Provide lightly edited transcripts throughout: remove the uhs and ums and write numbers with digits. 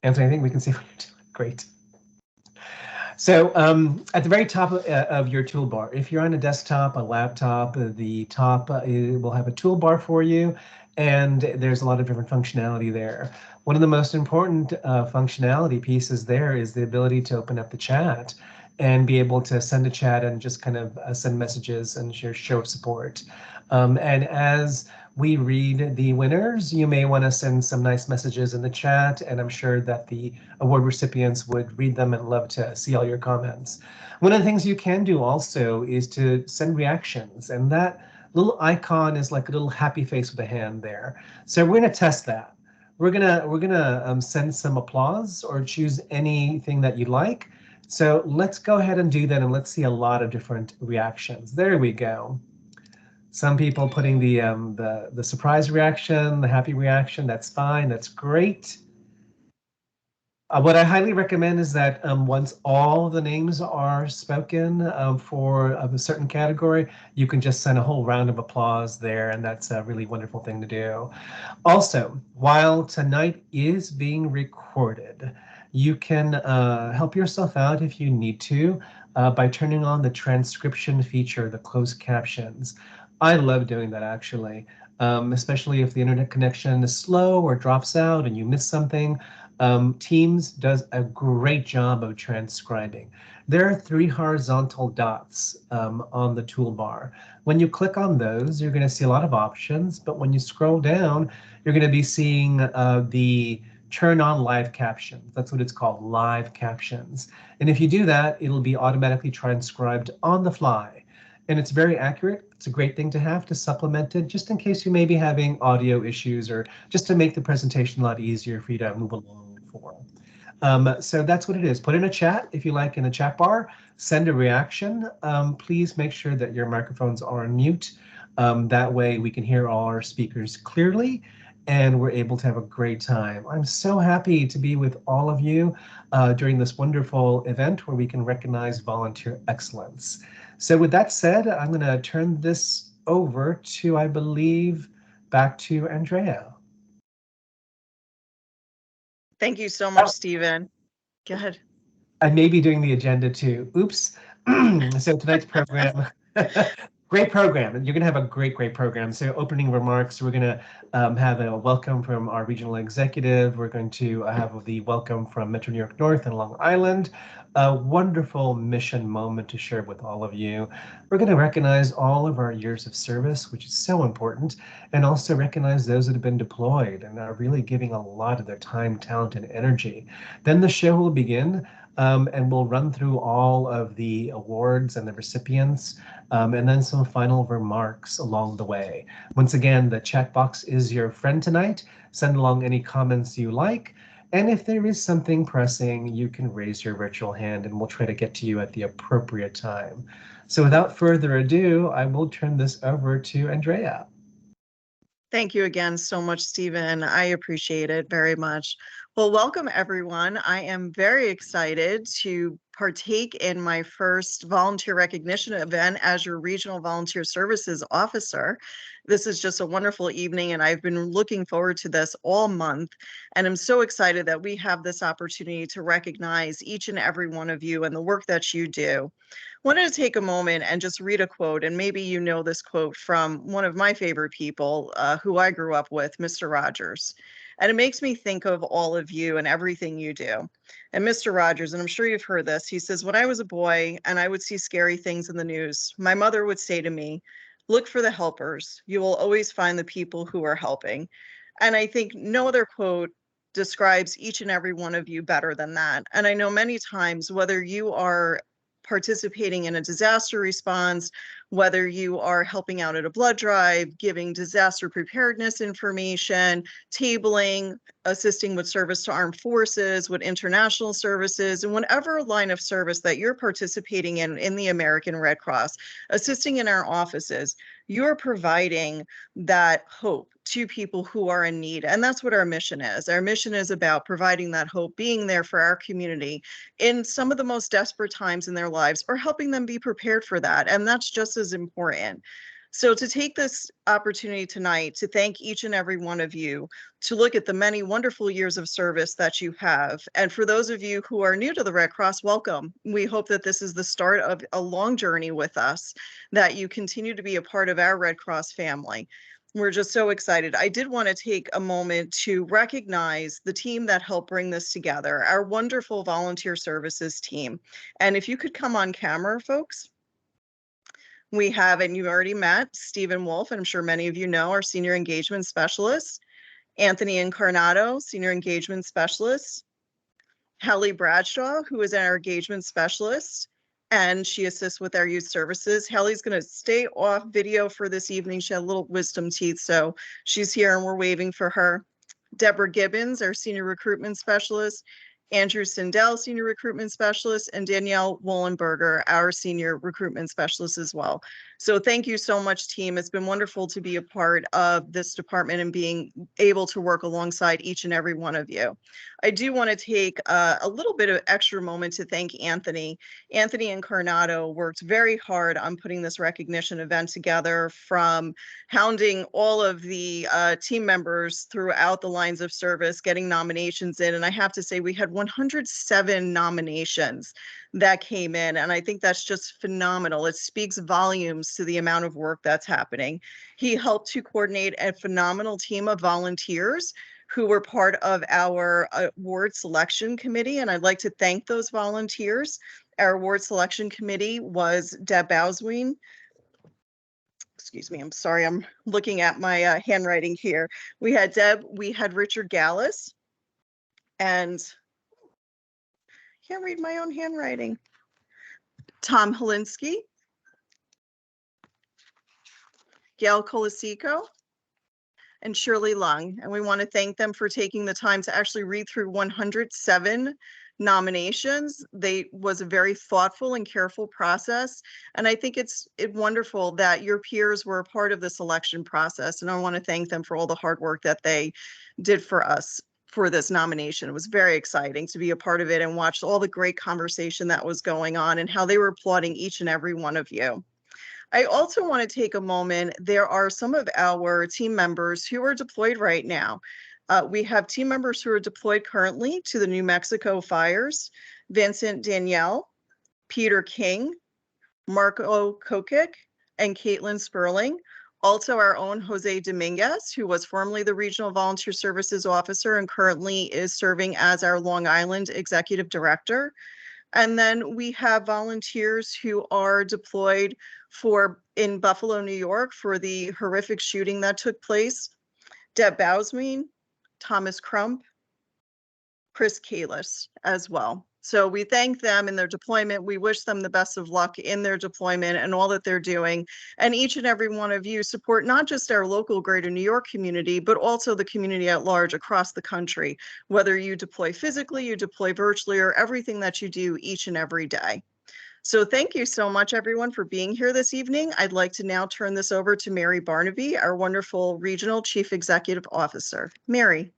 Anthony, I think we can see what you're doing. Great. So at the very top of your toolbar, if you're on a desktop, a laptop, the top will have a toolbar for you, and there's a lot of different functionality there. One of the most important functionality pieces there is the ability to open up the chat and be able to send a chat and just kind of send messages and show support. And as we read the winners, you may want to send some nice messages in the chat, and I'm sure that the award recipients would read them and love to see all your comments. One of the things you can do also is to send reactions, and that little icon is like a little happy face with a hand there. So we're going to test that. We're gonna send some applause or choose anything that you like. So let's go ahead and do that, and let's see a lot of different reactions. There we go. Some people putting the surprise reaction, the happy reaction. That's fine. That's great. What I highly recommend is that once all the names are spoken for a certain category, you can just send a whole round of applause there, and that's a really wonderful thing to do. Also, while tonight is being recorded, you can help yourself out if you need to by turning on the transcription feature, the closed captions. I love doing that actually, especially if the internet connection is slow or drops out and you miss something. Teams does a great job of transcribing. There are three horizontal dots on the toolbar. When you click on those, you're going to see a lot of options, but when you scroll down, you're going to be seeing the turn on live captions. That's what it's called, live captions. And if you do that, it'll be automatically transcribed on the fly. And it's very accurate. It's a great thing to have to supplement it just in case you may be having audio issues or just to make the presentation a lot easier for you to move along for. So that's what it is. Put in a chat if you like in the chat bar. Send a reaction. Please make sure that your microphones are on mute. That way we can hear all our speakers clearly and we're able to have a great time. I'm so happy to be with all of you during this wonderful event where we can recognize volunteer excellence. So with that said, I'm going to turn this over to, I believe, back to Andrea. Thank you so much, Stephen. Go ahead. I may be doing the agenda too. Oops. So tonight's program, great program. You're going to have a great program. So opening remarks, we're going to have a welcome from our regional executive. We're going to have the welcome from Metro New York North and Long Island. A wonderful mission moment to share with all of you. We're going to recognize all of our years of service, which is so important, and also recognize those that have been deployed and are really giving a lot of their time, talent, and energy. Then the show will begin. And we'll run through all of the awards and the recipients, and then some final remarks along the way. Once again, the chat box is your friend tonight. Send along any comments you like. And if there is something pressing, you can raise your virtual hand and we'll try to get to you at the appropriate time. So without further ado, I will turn this over to Andrea. Thank you again so much, Stephen. I appreciate it very much. Well, welcome everyone. I am very excited to partake in my first volunteer recognition event as your Regional Volunteer Services Officer. This is just a wonderful evening, and I've been looking forward to this all month. And I'm so excited that we have this opportunity to recognize each and every one of you and the work that you do. Wanted to take a moment and just read a quote, and maybe you know this quote from one of my favorite people who I grew up with, Mr. Rogers. And it makes me think of all of you and everything you do. And Mr. Rogers, and I'm sure you've heard this, he says, when I was a boy and I would see scary things in the news, my mother would say to me, look for the helpers. You will always find the people who are helping. And I think no other quote describes each and every one of you better than that. And I know many times, whether you are participating in a disaster response, whether you are helping out at a blood drive, giving disaster preparedness information, tabling, assisting with service to armed forces, with international services, and whatever line of service that you're participating in the American Red Cross, assisting in our offices, you're providing that hope to people who are in need. And that's what our mission is. Our mission is about providing that hope, being there for our community in some of the most desperate times in their lives, or helping them be prepared for that. And that's just as important. So to take this opportunity tonight to thank each and every one of you, to look at the many wonderful years of service that you have. And for those of you who are new to the Red Cross, welcome. We hope that this is the start of a long journey with us, that you continue to be a part of our Red Cross family. We're just so excited. I did want to take a moment to recognize the team that helped bring this together, our wonderful volunteer services team. And if you could come on camera, folks. We have, and you already met, Stephen Wolf, and I'm sure many of you know, our Senior Engagement Specialist, Anthony Incarnato, Senior Engagement Specialist, Hallie Bradshaw, who is our Engagement Specialist, and she assists with our youth services. Hallie's going to stay off video for this evening. She had little wisdom teeth, so she's here and we're waving for her. Deborah Gibbons, our Senior Recruitment Specialist, Andrew Sindel, Senior Recruitment Specialist, and Danielle Wollenberger, our Senior Recruitment Specialist as well. So thank you so much, team. It's been wonderful to be a part of this department and being able to work alongside each and every one of you. I do want to take a little bit of extra moment to thank Anthony. Anthony Incarnato worked very hard on putting this recognition event together, from hounding all of the team members throughout the lines of service, getting nominations in. And I have to say, we had 107 nominations that came in. And I think that's just phenomenal. It speaks volumes to the amount of work that's happening. He helped to coordinate a phenomenal team of volunteers who were part of our award selection committee. And I'd like to thank those volunteers. Our award selection committee was Deb Bausween. Excuse me, I'm sorry, I'm looking at my handwriting here. We had Deb, we had Richard Gallus, and can't read my own handwriting. Tom Holinsky, Gail Colasico, and Shirley Lung. And we want to thank them for taking the time to actually read through 107 nominations. They was a very thoughtful and careful process. And I think it's wonderful that your peers were a part of the selection process. And I want to thank them for all the hard work that they did for us for this nomination. It was very exciting to be a part of it and watch all the great conversation that was going on and how they were applauding each and every one of you. I also want to take a moment. There are some of our team members who are deployed right now. We have team members who are deployed currently to the New Mexico fires: Vincent Danielle, Peter King, Marco Kokic, and Caitlin Sperling. Also, our own Jose Dominguez, who was formerly the Regional Volunteer Services Officer and currently is serving as our Long Island Executive Director. And then we have volunteers who are deployed in Buffalo, New York, for the horrific shooting that took place: Deb Bausween, Thomas Crump, Chris Kalis as well. So we thank them in their deployment. We wish them the best of luck in their deployment and all that they're doing. And each and every one of you support not just our local greater New York community, but also the community at large across the country, whether you deploy physically, you deploy virtually, or everything that you do each and every day. So thank you so much, everyone, for being here this evening. I'd like to now turn this over to Mary Barnaby, our wonderful Regional Chief Executive Officer. Mary.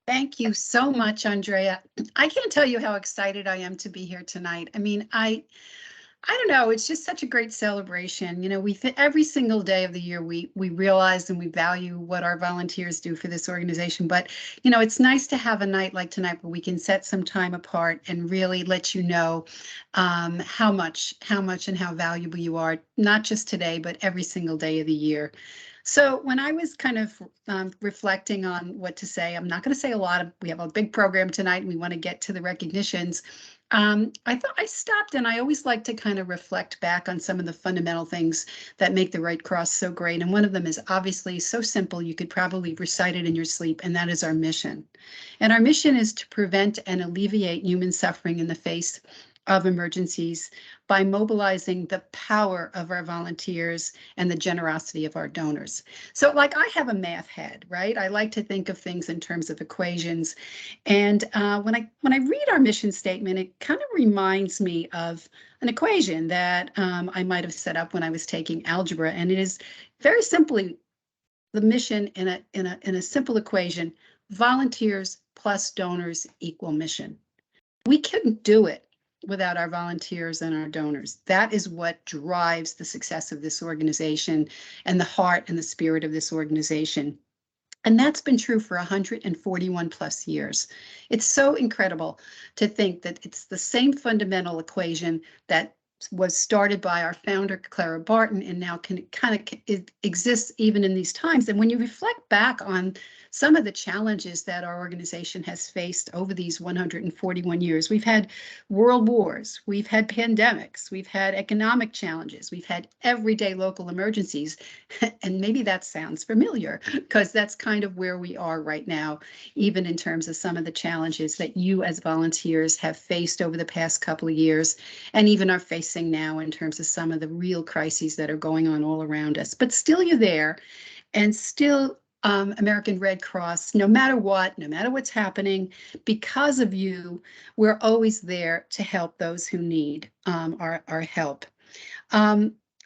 Thank you so much, Andrea. I can't tell you how excited I am to be here tonight. I mean, I don't know, it's just such a great celebration. You know, every single day of the year, we realize and we value what our volunteers do for this organization. But, you know, it's nice to have a night like tonight where we can set some time apart and really let you know how much and how valuable you are, not just today, but every single day of the year. So when I was kind of reflecting on what to say, I'm not going to say a lot. We have a big program tonight and we want to get to the recognitions. I thought I stopped, and I always like to kind of reflect back on some of the fundamental things that make the Red Cross so great. And one of them is obviously so simple, you could probably recite it in your sleep, and that is our mission. And our mission is to prevent and alleviate human suffering in the face of emergencies by mobilizing the power of our volunteers and the generosity of our donors. So like, I have a math head, right? I like to think of things in terms of equations. And when I read our mission statement, it kind of reminds me of an equation that I might have set up when I was taking algebra. And it is very simply the mission in a simple equation: volunteers plus donors equal mission. We couldn't do it without our volunteers and our donors. That is what drives the success of this organization and the heart and the spirit of this organization. And that's been true for 141 plus years. It's so incredible to think that it's the same fundamental equation that was started by our founder, Clara Barton, and now it exists even in these times. And when you reflect back on some of the challenges that our organization has faced over these 141 years, we've had world wars, we've had pandemics, we've had economic challenges, we've had everyday local emergencies. And maybe that sounds familiar because that's kind of where we are right now, even in terms of some of the challenges that you as volunteers have faced over the past couple of years, and even are facing now in terms of some of the real crises that are going on all around us. But still you're there, and still American Red Cross, no matter what's happening, because of you, we're always there to help those who need our help.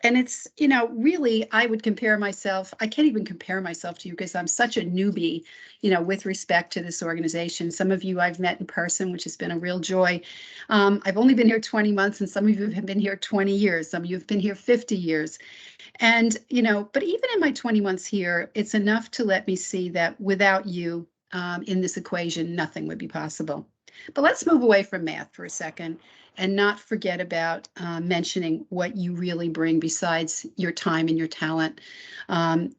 And it's, really, I would compare myself, I can't even compare myself to you because I'm such a newbie, with respect to this organization. Some of you I've met in person, which has been a real joy. I've only been here 20 months, and some of you have been here 20 years. Some of you have been here 50 years. And, but even in my 20 months here, it's enough to let me see that without you in this equation, nothing would be possible. But let's move away from math for a second and not forget about mentioning what you really bring besides your time and your talent.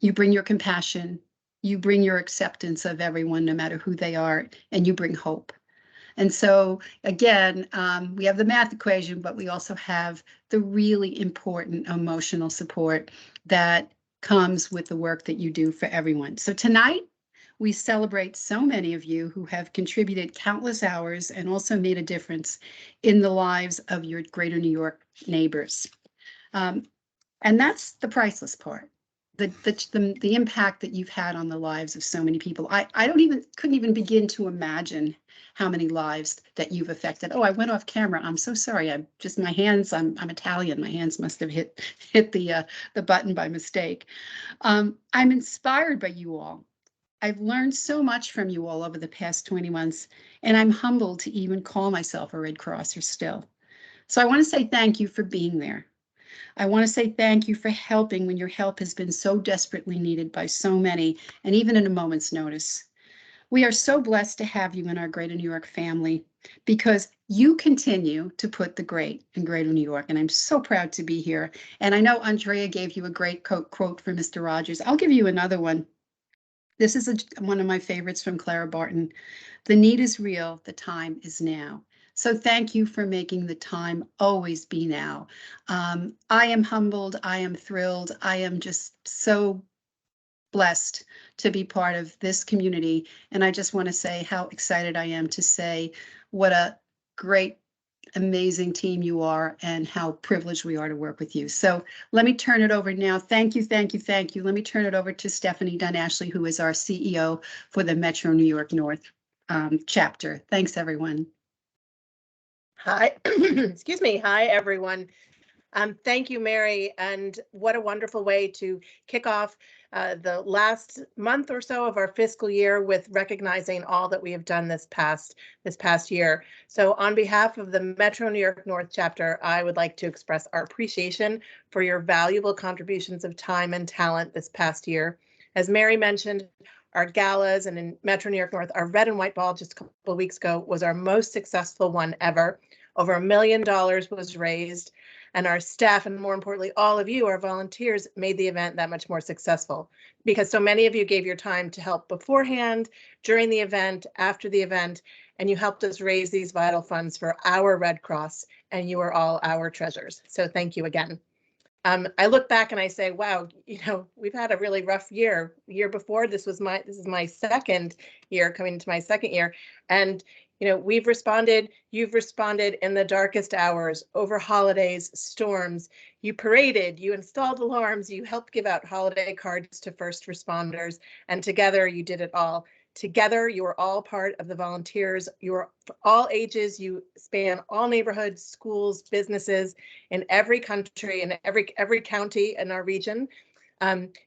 You bring your compassion, you bring your acceptance of everyone, no matter who they are, and you bring hope. And so, again, we have the math equation, but we also have the really important emotional support that comes with the work that you do for everyone. So tonight, we celebrate so many of you who have contributed countless hours and also made a difference in the lives of your greater New York neighbors. And that's the priceless part, the impact that you've had on the lives of so many people. I couldn't even begin to imagine how many lives that you've affected. Oh, I went off camera. I'm so sorry. I'm Italian. My hands must have hit the button by mistake. I'm inspired by you all. I've learned so much from you all over the past 20 months, and I'm humbled to even call myself a Red Crosser still. So I want to say thank you for being there. I want to say thank you for helping when your help has been so desperately needed by so many, and even in a moment's notice. We are so blessed to have you in our Greater New York family because you continue to put the great in Greater New York, and I'm so proud to be here. And I know Andrea gave you a great quote from Mr. Rogers. I'll give you another one. This is one of my favorites from Clara Barton. The need is real, the time is now. So thank you for making the time always be now. I am humbled, I am thrilled, I am just so blessed to be part of this community. And I just want to say how excited I am to say what a great, amazing team you are and how privileged we are to work with you. So let me turn it over now. Thank you, thank you, thank you. Let me turn it over to Stephanie Dunn-Ashley, who is our CEO for the Metro New York North chapter. Thanks, everyone. Hi, excuse me. Hi, everyone. Thank you, Mary, and what a wonderful way to kick off the last month or so of our fiscal year with recognizing all that we have done this past year. So on behalf of the Metro New York North chapter, I would like to express our appreciation for your valuable contributions of time and talent this past year. As Mary mentioned, our galas and in Metro New York North, our red and white ball just a couple of weeks ago was our most successful one ever. Over $1 million was raised. And our staff, and more importantly, all of you, our volunteers, made the event that much more successful because so many of you gave your time to help beforehand, during the event, after the event, and you helped us raise these vital funds for our Red Cross, and you are all our treasures. So thank you again. I look back and I say, wow, we've had a really rough year. The year before, this is my second year, coming into my second year, and you've responded in the darkest hours, over holidays, storms. You paraded, you installed alarms, you helped give out holiday cards to first responders, and together you did it all. Together, you are all part of the volunteers. You are all ages, you span all neighborhoods, schools, businesses in every country and every county in our region.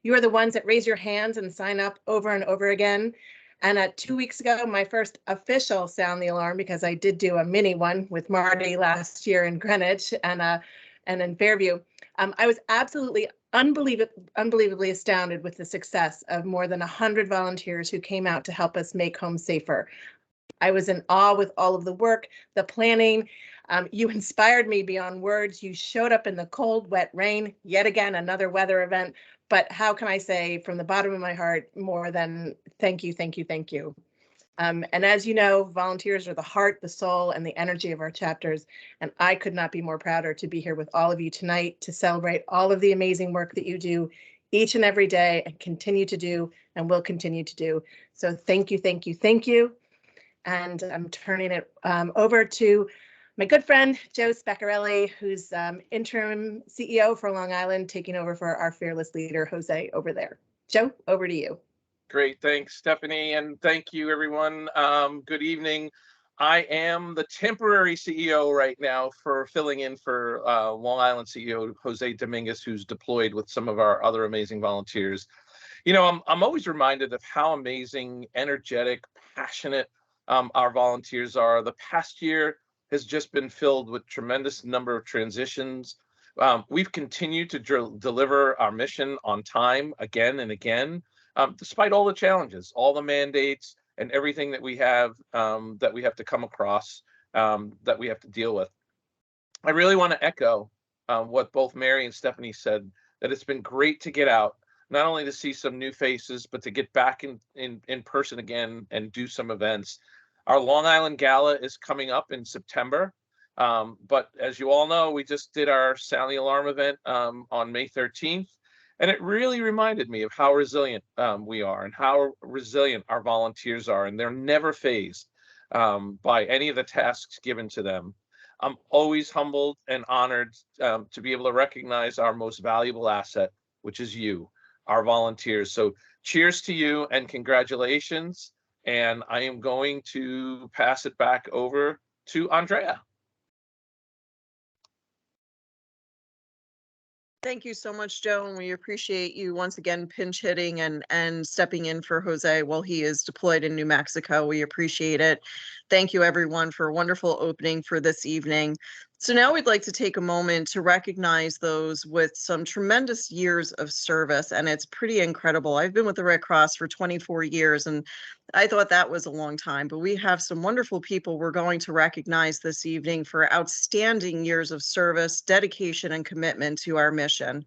You are the ones that raise your hands and sign up over and over again. And 2 weeks ago, my first official sound the alarm, because I did do a mini one with Marty last year in Greenwich and in Fairview. I was absolutely unbelievably astounded with the success of more than 100 volunteers who came out to help us make home safer. I was in awe with all of the work, the planning. You inspired me beyond words. You showed up in the cold, wet rain, yet again, another weather event. But how can I say from the bottom of my heart more than thank you, thank you, thank you. And as you know, volunteers are the heart, the soul, and the energy of our chapters. And I could not be more prouder to be here with all of you tonight to celebrate all of the amazing work that you do each and every day and continue to do and will continue to do. So thank you, thank you, thank you. And I'm turning it over to my good friend, Joe Speccarelli, who's interim CEO for Long Island, taking over for our fearless leader, Jose, over there. Joe, over to you. Great, thanks, Stephanie, and thank you, everyone. Good evening. I am the temporary CEO right now for filling in for Long Island CEO Jose Dominguez, who's deployed with some of our other amazing volunteers. You know, I'm always reminded of how amazing, energetic, passionate our volunteers are. The past year has just been filled with tremendous number of transitions. We've continued to deliver our mission on time again and again, despite all the challenges, all the mandates, and everything that we have to come across, that we have to deal with. I really want to echo what both Mary and Stephanie said, that it's been great to get out, not only to see some new faces, but to get back in person again and do some events. Our Long Island Gala is coming up in September. But as you all know, we just did our Sound the Alarm event on May 13th. And it really reminded me of how resilient we are and how resilient our volunteers are. And they're never fazed by any of the tasks given to them. I'm always humbled and honored to be able to recognize our most valuable asset, which is you, our volunteers. So cheers to you and congratulations. And I am going to pass it back over to Andrea. Thank you so much, Joe, and we appreciate you once again pinch hitting and stepping in for Jose while he is deployed in New Mexico. We appreciate it. Thank you, everyone, for a wonderful opening for this evening. So now we'd like to take a moment to recognize those with some tremendous years of service, and it's pretty incredible. I've been with the Red Cross for 24 years, and I thought that was a long time, but we have some wonderful people we're going to recognize this evening for outstanding years of service, dedication, and commitment to our mission.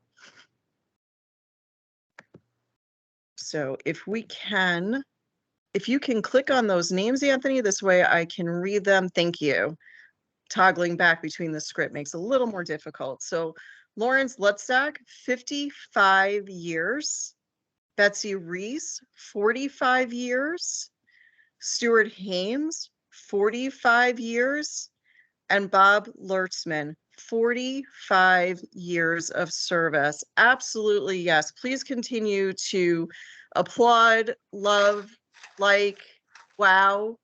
So if you can click on those names, Anthony, this way I can read them. Thank you. Toggling back between the script makes it a little more difficult. So Lawrence Lutzak, 55 years. Betsy Reese, 45 years. Stuart Hames, 45 years. And Bob Lertzman, 45 years of service. Absolutely, yes. Please continue to applaud, love, like, wow.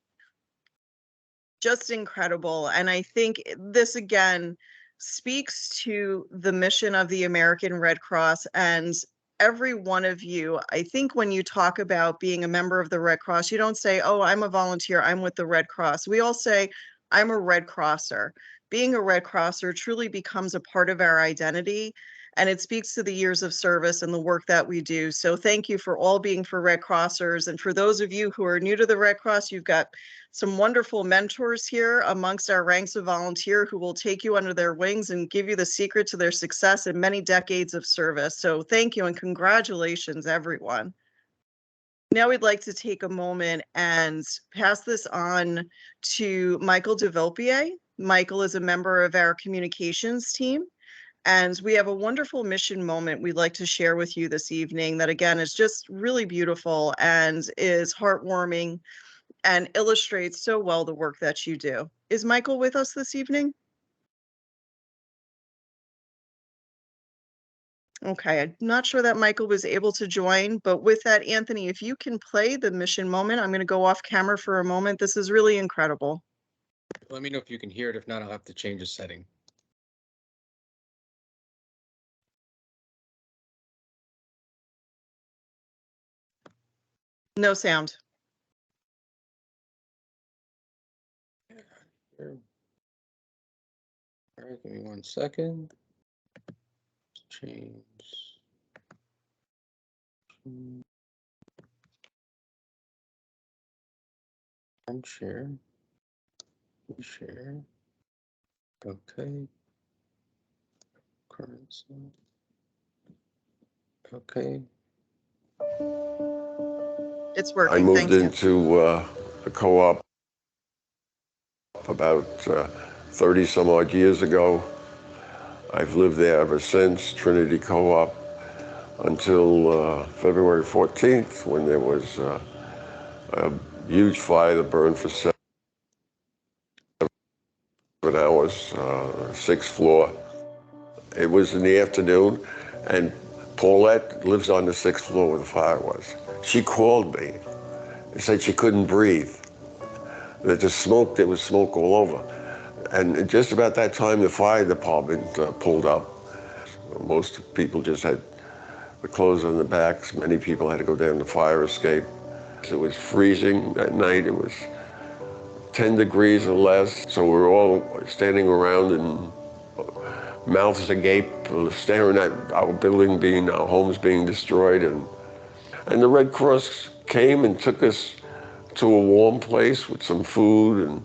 Just incredible. And I think this again speaks to the mission of the American Red Cross. And every one of you, I think when you talk about being a member of the Red Cross, you don't say, oh, I'm a volunteer, I'm with the Red Cross. We all say, I'm a Red Crosser. Being a Red Crosser truly becomes a part of our identity. And it speaks to the years of service and the work that we do. So thank you for all being for Red Crossers. And for those of you who are new to the Red Cross, you've got some wonderful mentors here amongst our ranks of volunteer who will take you under their wings and give you the secret to their success in many decades of service. So thank you and congratulations, everyone. Now we'd like to take a moment and pass this on to Michael DeVilpier. Michael is a member of our communications team. And we have a wonderful mission moment we'd like to share with you this evening that, again, is just really beautiful and is heartwarming and illustrates so well the work that you do. Is Michael with us this evening? Okay, I'm not sure that Michael was able to join, but with that, Anthony, if you can play the mission moment, I'm going to go off camera for a moment. This is really incredible. Let me know if you can hear it. If not, I'll have to change the setting. No sound. share. All right, give me 1 second. Change. And share. Share. Okay. Current slide. Okay. It's I working. moved Thank you. into the co-op about 30 some odd years ago. I've lived there ever since, Trinity Co-op, until February 14th, when there was a huge fire that burned for 7 hours, 6th floor. It was in the afternoon, and Paulette lives on the 6th floor where the fire was. She called me and said she couldn't breathe, that there was smoke all over. And just about that time, the fire department pulled up. Most people just had the clothes on their backs. Many people had to go down the fire escape. It was freezing that night. It was 10 degrees or less. So we were all standing around and mouths agape, staring at our homes being destroyed. And the Red Cross came and took us to a warm place with some food and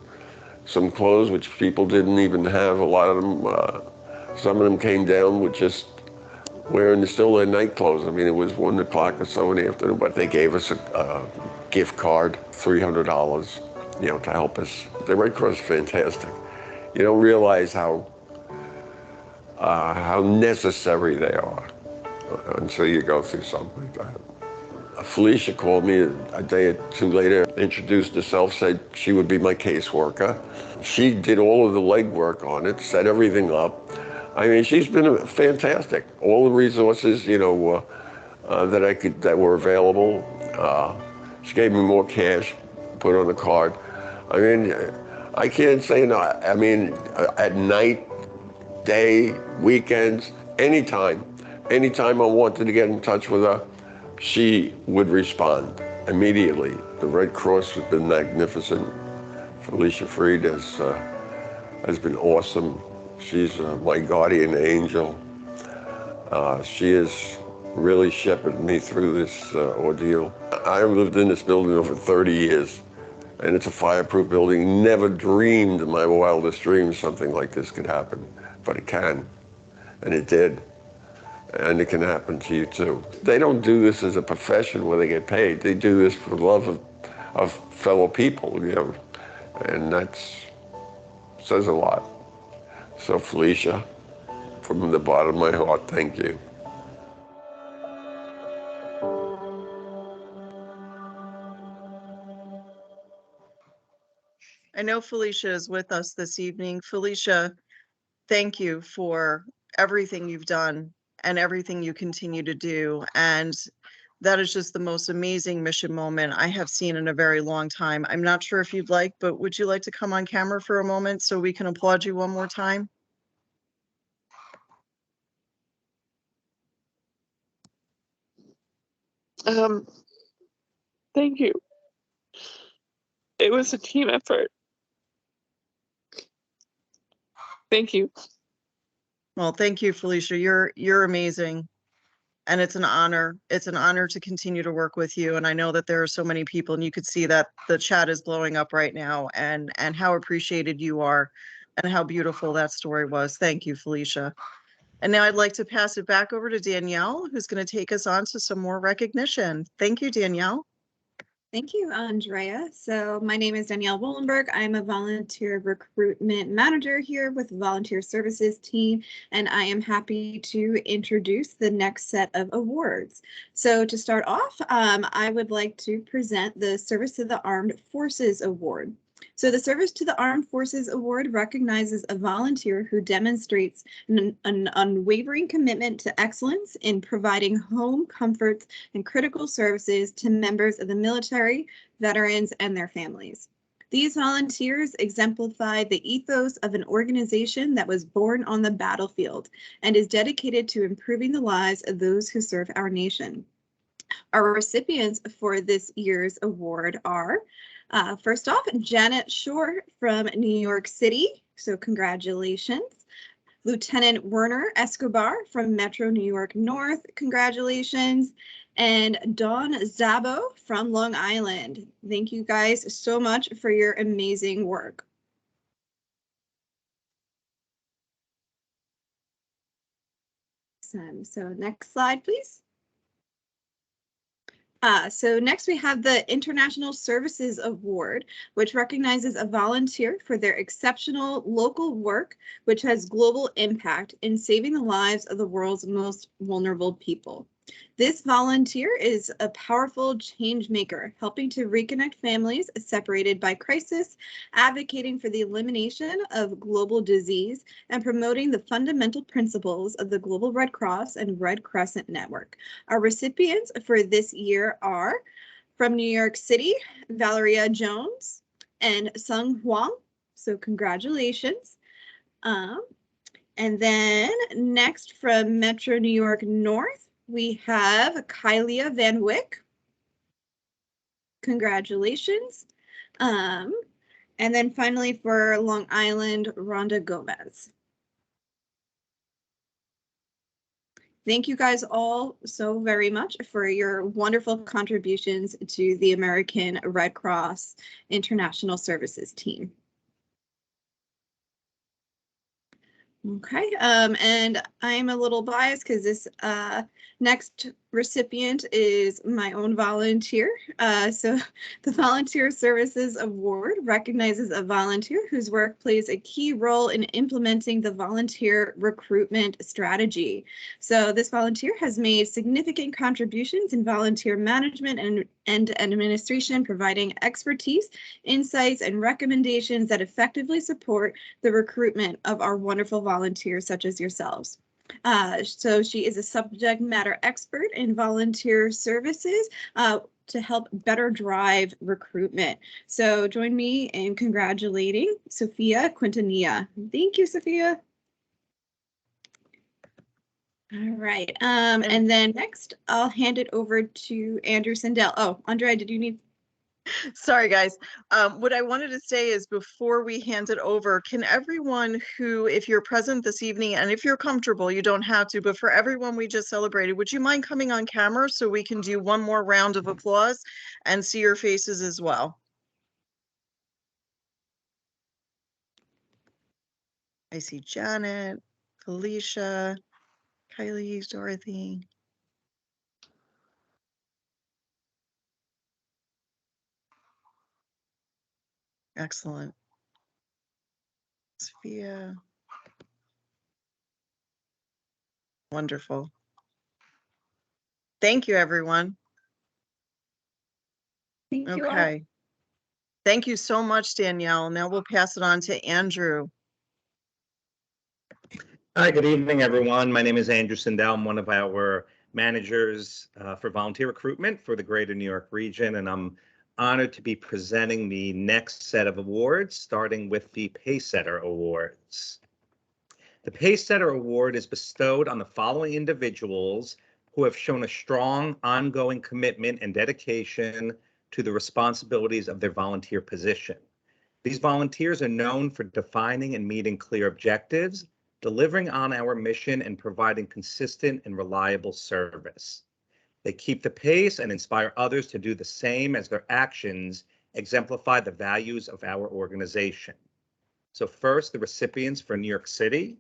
some clothes, which people didn't even have. A lot of them, some of them came down with just wearing still their night clothes. I mean, it was 1 o'clock or so in the afternoon, but they gave us a gift card, $300, to help us. The Red Cross is fantastic. You don't realize how necessary they are until you go through something like that. Felicia called me a day or two later, introduced herself, said she would be my caseworker. She did all of the legwork on it, set everything up. I mean, she's been fantastic. All the resources, that were available. She gave me more cash, put on the card. I mean, I can't say no. I mean, at night, day, weekends, anytime I wanted to get in touch with her, she would respond immediately. The Red Cross has been magnificent. Felicia Freed has been awesome. She's my guardian angel. She has really shepherded me through this ordeal. I've lived in this building over 30 years, and it's a fireproof building. Never dreamed in my wildest dreams something like this could happen, but it can, and it did. And it can happen to you too. They don't do this as a profession where they get paid. They do this for the love of fellow people, and that says a lot. So Felicia, from the bottom of my heart, thank you. I know Felicia is with us this evening. Felicia, thank you for everything you've done and everything you continue to do. And that is just the most amazing mission moment I have seen in a very long time. I'm not sure if you'd like, but would you like to come on camera for a moment so we can applaud you one more time? Thank you. It was a team effort. Thank you. Well, thank you, Felicia. You're amazing. And it's an honor. It's an honor to continue to work with you. And I know that there are so many people, and you could see that the chat is blowing up right now, and how appreciated you are and how beautiful that story was. Thank you, Felicia. And now I'd like to pass it back over to Danielle, who's going to take us on to some more recognition. Thank you, Danielle. Thank you, Andrea. So my name is Danielle Wollenberg. I'm a volunteer recruitment manager here with the Volunteer Services team, and I am happy to introduce the next set of awards. So to start off, I would like to present the Service to the Armed Forces Award. So the Service to the Armed Forces Award recognizes a volunteer who demonstrates an unwavering commitment to excellence in providing home comforts and critical services to members of the military, veterans, and their families. These volunteers exemplify the ethos of an organization that was born on the battlefield and is dedicated to improving the lives of those who serve our nation. Our recipients for this year's award are First off, Janet Shore from New York City. So congratulations. Lieutenant Werner Escobar from Metro New York North. Congratulations. And Dawn Zabo from Long Island. Thank you guys so much for your amazing work. So next slide, please. So next we have the International Services Award, which recognizes a volunteer for their exceptional local work, which has global impact in saving the lives of the world's most vulnerable people. This volunteer is a powerful change maker, helping to reconnect families separated by crisis, advocating for the elimination of global disease, and promoting the fundamental principles of the Global Red Cross and Red Crescent Network. Our recipients for this year are from New York City, Valeria Jones and Sung Huang. So congratulations. And then next from Metro New York North, we have Kylia Van Wyck. Congratulations. And then finally for Long Island, Rhonda Gomez. Thank you guys all so very much for your wonderful contributions to the American Red Cross International Services team. Okay, and I'm a little biased because this next recipient is my own volunteer. So the Volunteer Services Award recognizes a volunteer whose work plays a key role in implementing the volunteer recruitment strategy. So this volunteer has made significant contributions in volunteer management and administration, providing expertise, insights, and recommendations that effectively support the recruitment of our wonderful volunteers such as yourselves. So she is a subject matter expert in volunteer services to help better drive recruitment. So join me in congratulating Sophia Quintanilla. Thank you, Sophia. All right, and then next I'll hand it over to Andrew Sindel. Oh, Andrea, did you need? Sorry, guys. What I wanted to say is before we hand it over, can everyone who, if you're present this evening, and if you're comfortable, you don't have to, but for everyone we just celebrated, would you mind coming on camera so we can do one more round of applause and see your faces as well? I see Janet, Felicia, Kylie, Dorothy. Excellent. Sophia. Wonderful. Thank you, everyone. Thank you all. Okay. Thank you so much, Danielle. Now we'll pass it on to Andrew. Hi, good evening, everyone. My name is Andrew Sindel. I'm one of our managers for volunteer recruitment for the Greater New York region, and I'm honored to be presenting the next set of awards, starting with the Pacesetter Awards. The Pacesetter Award is bestowed on the following individuals who have shown a strong, ongoing commitment and dedication to the responsibilities of their volunteer position. These volunteers are known for defining and meeting clear objectives, delivering on our mission, and providing consistent and reliable service. They keep the pace and inspire others to do the same as their actions exemplify the values of our organization. So first, the recipients for New York City.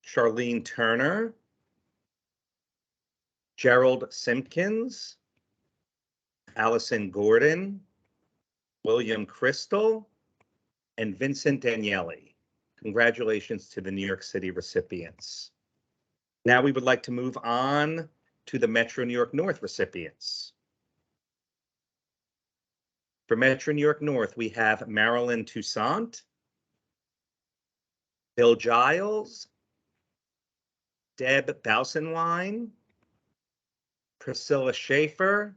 Charlene Turner, Gerald Simpkins, Allison Gordon, William Crystal, and Vincent Daniele. Congratulations to the New York City recipients. Now we would like to move on to the Metro New York North recipients. For Metro New York North, we have Marilyn Toussaint, Bill Giles, Deb Bausenwein, Priscilla Schaefer,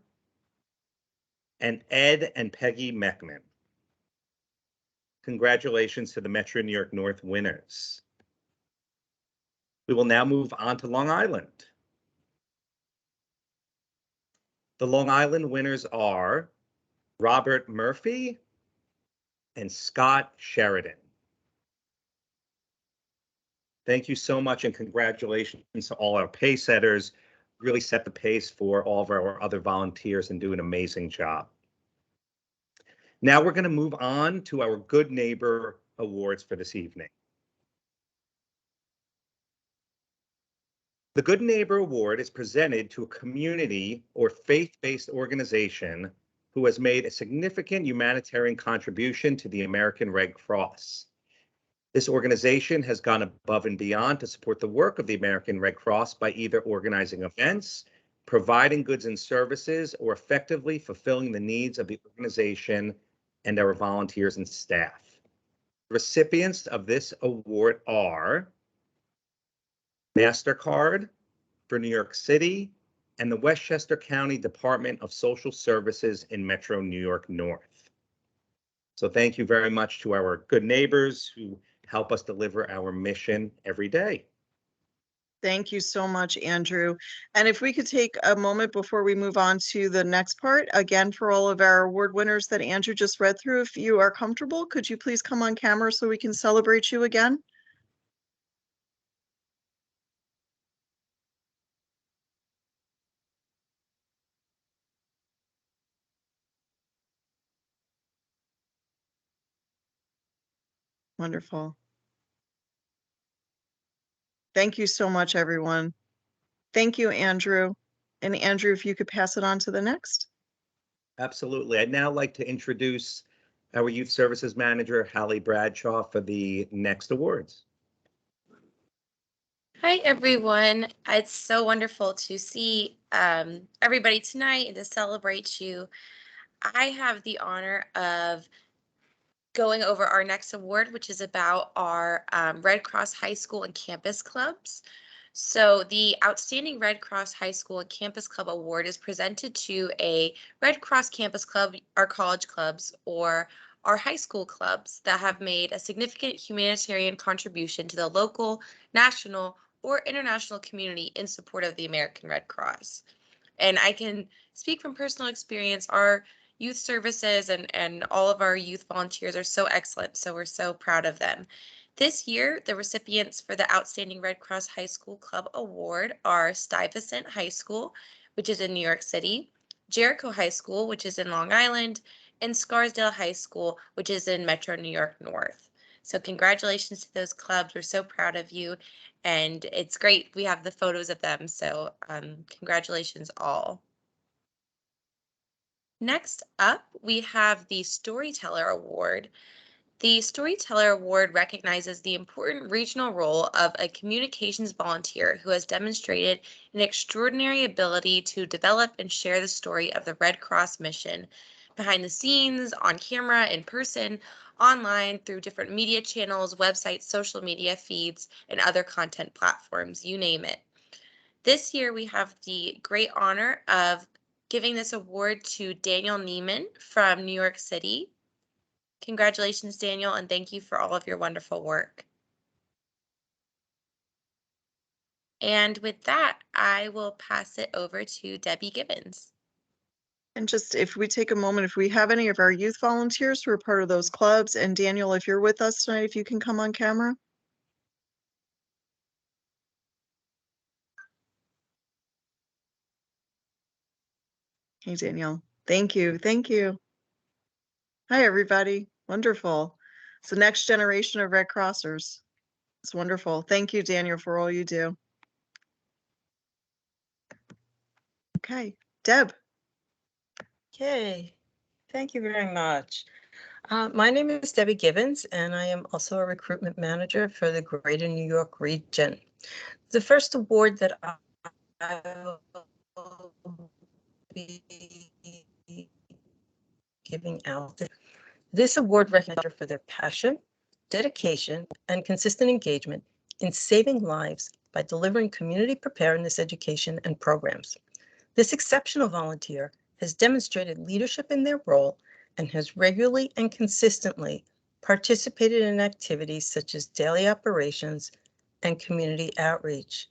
and Ed and Peggy Meckman. Congratulations to the Metro New York North winners. We will now move on to Long Island. The Long Island winners are Robert Murphy and Scott Sheridan. Thank you so much and congratulations to all our pace setters. Really set the pace for all of our other volunteers and do an amazing job. Now we're going to move on to our Good Neighbor Awards for this evening. The Good Neighbor Award is presented to a community or faith-based organization who has made a significant humanitarian contribution to the American Red Cross. This organization has gone above and beyond to support the work of the American Red Cross by either organizing events, providing goods and services, or effectively fulfilling the needs of the organization and our volunteers and staff. Recipients of this award are MasterCard for New York City and the Westchester County Department of Social Services in Metro New York North. So thank you very much to our good neighbors who help us deliver our mission every day. Thank you so much, Andrew. And if we could take a moment before we move on to the next part, again, for all of our award winners that Andrew just read through, if you are comfortable, could you please come on camera so we can celebrate you again? Wonderful. Thank you so much, everyone. Thank you, Andrew. And Andrew, if you could pass it on to the next. Absolutely. I'd now like to introduce our Youth Services Manager, Hallie Bradshaw, for the next awards. Hi, everyone. It's so wonderful to see everybody tonight and to celebrate you. I have the honor of going over our next award, which is about our Red Cross High School and Campus Clubs. So the Outstanding Red Cross High School and Campus Club Award is presented to a Red Cross Campus Club, our college clubs, or our high school clubs that have made a significant humanitarian contribution to the local, national, or international community in support of the American Red Cross. And I can speak from personal experience, our youth services and all of our youth volunteers are so excellent, so we're so proud of them. This year, the recipients for the Outstanding Red Cross High School Club Award are Stuyvesant High School, which is in New York City, Jericho High School, which is in Long Island, and Scarsdale High School, which is in Metro New York North. So congratulations to those clubs. We're so proud of you, and it's great. We have the photos of them, so congratulations all. Next up, we have the Storyteller Award. The Storyteller Award recognizes the important regional role of a communications volunteer who has demonstrated an extraordinary ability to develop and share the story of the Red Cross mission behind the scenes, on camera, in person, online, through different media channels, websites, social media feeds, and other content platforms, you name it. This year, we have the great honor of giving this award to Daniel Neiman from New York City. Congratulations, Daniel, and thank you for all of your wonderful work. And with that, I will pass it over to Debbie Gibbons. And just if we take a moment, if we have any of our youth volunteers who are part of those clubs, and Daniel, if you're with us tonight, if you can come on camera. Hey, Daniel. Thank you. Thank you. Hi, everybody. Wonderful. It's the next generation of Red Crossers. It's wonderful. Thank you, Daniel, for all you do. Okay, Deb. Okay, thank you very much. My name is Debbie Gibbons, and I am also a recruitment manager for the Greater New York region. The first award that I will be giving out, this award recognizes for their passion, dedication, and consistent engagement in saving lives by delivering community preparedness education and programs. This exceptional volunteer has demonstrated leadership in their role and has regularly and consistently participated in activities such as daily operations and community outreach.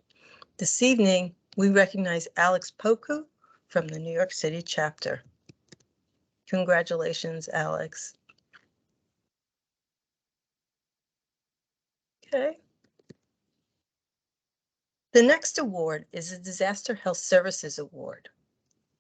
This evening, we recognize Alex Poku from the New York City chapter. Congratulations, Alex. Okay. The next award is the Disaster Health Services Award.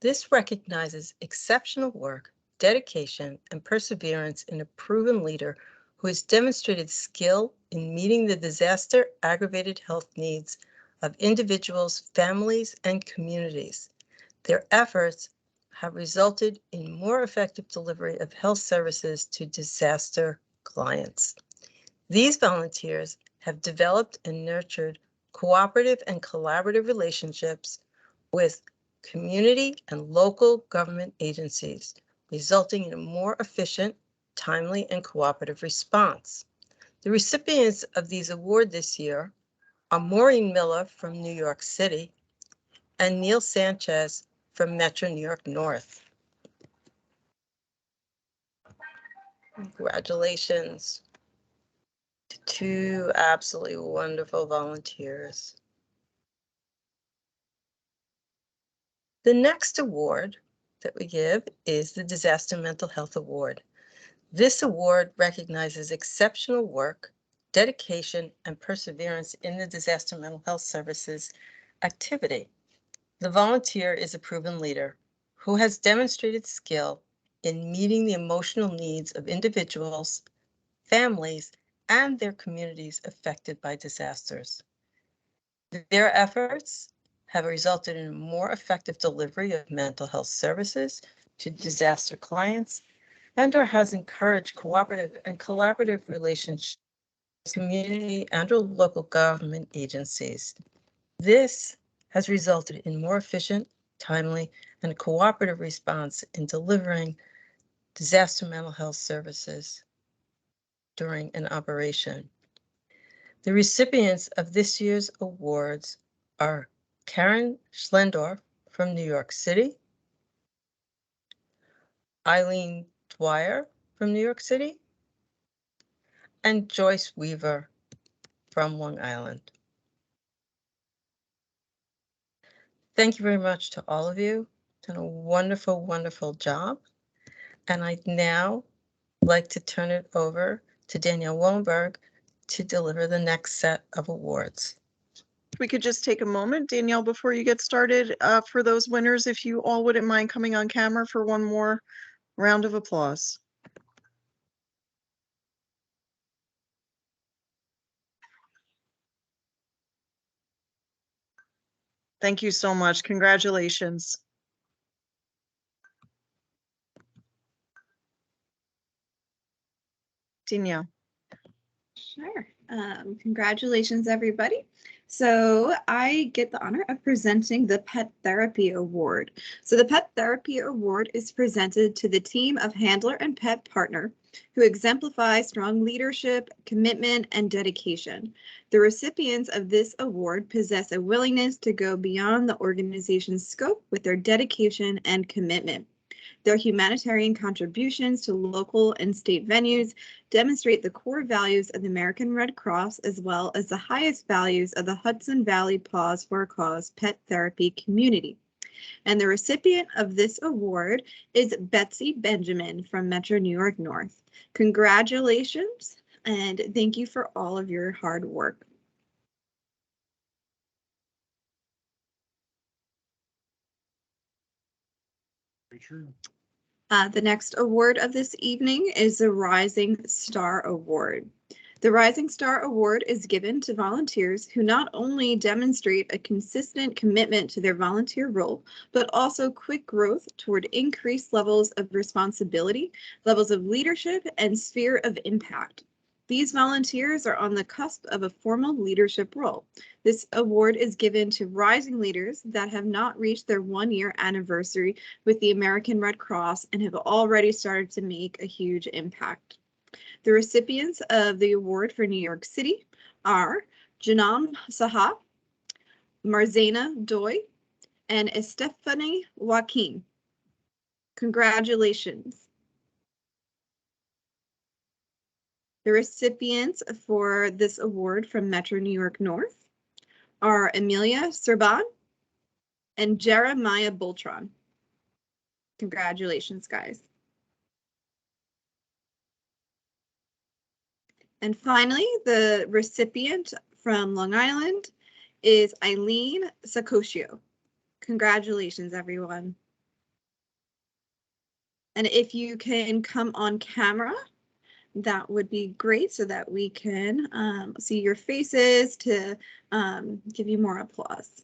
This recognizes exceptional work, dedication, and perseverance in a proven leader who has demonstrated skill in meeting the disaster-aggravated health needs of individuals, families, and communities. Their efforts have resulted in more effective delivery of health services to disaster clients. These volunteers have developed and nurtured cooperative and collaborative relationships with community and local government agencies, resulting in a more efficient, timely, and cooperative response. The recipients of these awards this year are Maureen Miller from New York City and Neil Sanchez from Metro New York North. Congratulations to two absolutely wonderful volunteers. The next award that we give is the Disaster Mental Health Award. This award recognizes exceptional work, dedication, and perseverance in the disaster mental health services activity. The volunteer is a proven leader who has demonstrated skill in meeting the emotional needs of individuals, families, and their communities affected by disasters. Their efforts have resulted in a more effective delivery of mental health services to disaster clients and/or has encouraged cooperative and collaborative relationships with community and local government agencies. This has resulted in more efficient, timely, and cooperative response in delivering disaster mental health services during an operation. The recipients of this year's awards are Karen Schlendorf from New York City, Eileen Dwyer from New York City, and Joyce Weaver from Long Island. Thank you very much to all of you. Done a wonderful, wonderful job. And I'd now like to turn it over to Danielle Willenberg to deliver the next set of awards. If we could just take a moment, Danielle, before you get started, for those winners, if you all wouldn't mind coming on camera for one more round of applause. Thank you so much. Congratulations. Danielle. Sure. Congratulations, everybody. So I get the honor of presenting the Pet Therapy Award. So the Pet Therapy Award is presented to the team of handler and pet partner who exemplify strong leadership, commitment, and dedication. The recipients of this award possess a willingness to go beyond the organization's scope with their dedication and commitment. Their humanitarian contributions to local and state venues demonstrate the core values of the American Red Cross as well as the highest values of the Hudson Valley Paws for a Cause pet therapy community. And the recipient of this award is Betsy Benjamin from Metro New York North. Congratulations and thank you for all of your hard work. The next award of this evening is the Rising Star Award. The Rising Star Award is given to volunteers who not only demonstrate a consistent commitment to their volunteer role, but also quick growth toward increased levels of responsibility, levels of leadership, and sphere of impact. These volunteers are on the cusp of a formal leadership role. This award is given to rising leaders that have not reached their one-year anniversary with the American Red Cross and have already started to make a huge impact. The recipients of the award for New York City are Janam Saha, Marzena Doi, and Estefany Joaquin. Congratulations. The recipients for this award from Metro New York North are Amelia Serban, and Jeremiah Boltron. Congratulations, guys. And finally, the recipient from Long Island is Eileen Sakosio. Congratulations, everyone. And if you can come on camera, that would be great so that we can see your faces to give you more applause.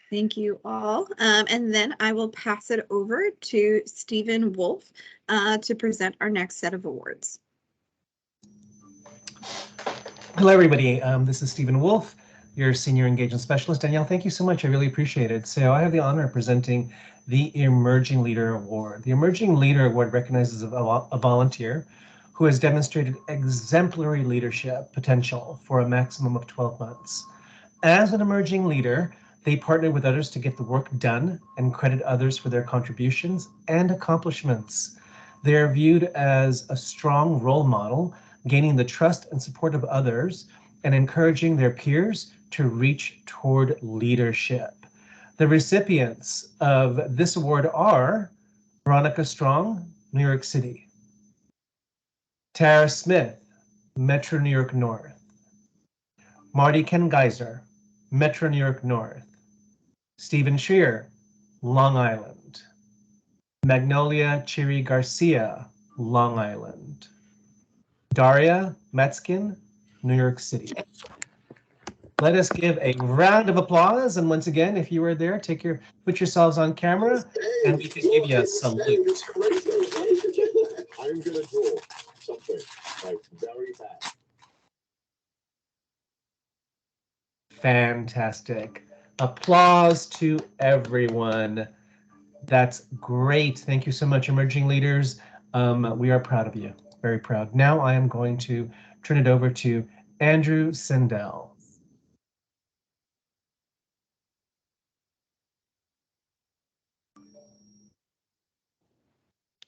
Thank you all. And then I will pass it over to Stephen Wolf to present our next set of awards. Hello, everybody. This is Stephen Wolf, your Senior Engagement Specialist. Danielle, thank you so much. I really appreciate it. So I have the honor of presenting the Emerging Leader Award. The Emerging Leader Award recognizes a volunteer who has demonstrated exemplary leadership potential for a maximum of 12 months. As an emerging leader, they partner with others to get the work done and credit others for their contributions and accomplishments. They are viewed as a strong role model, gaining the trust and support of others and encouraging their peers to reach toward leadership. The recipients of this award are Veronica Strong, New York City; Tara Smith, Metro New York North; Marty Ken Geyser, Metro New York North; Stephen Shear, Long Island; Magnolia Chiri Garcia, Long Island; Daria Metzkin, New York City. Let us give a round of applause. And once again, if you were there, put yourselves on camera and we can give you a salute. I'm gonna draw something like very bad. Fantastic. Applause to everyone. That's great. Thank you so much, emerging leaders. We are proud of you. Very proud. Now I am going to turn it over to Andrew Sindel.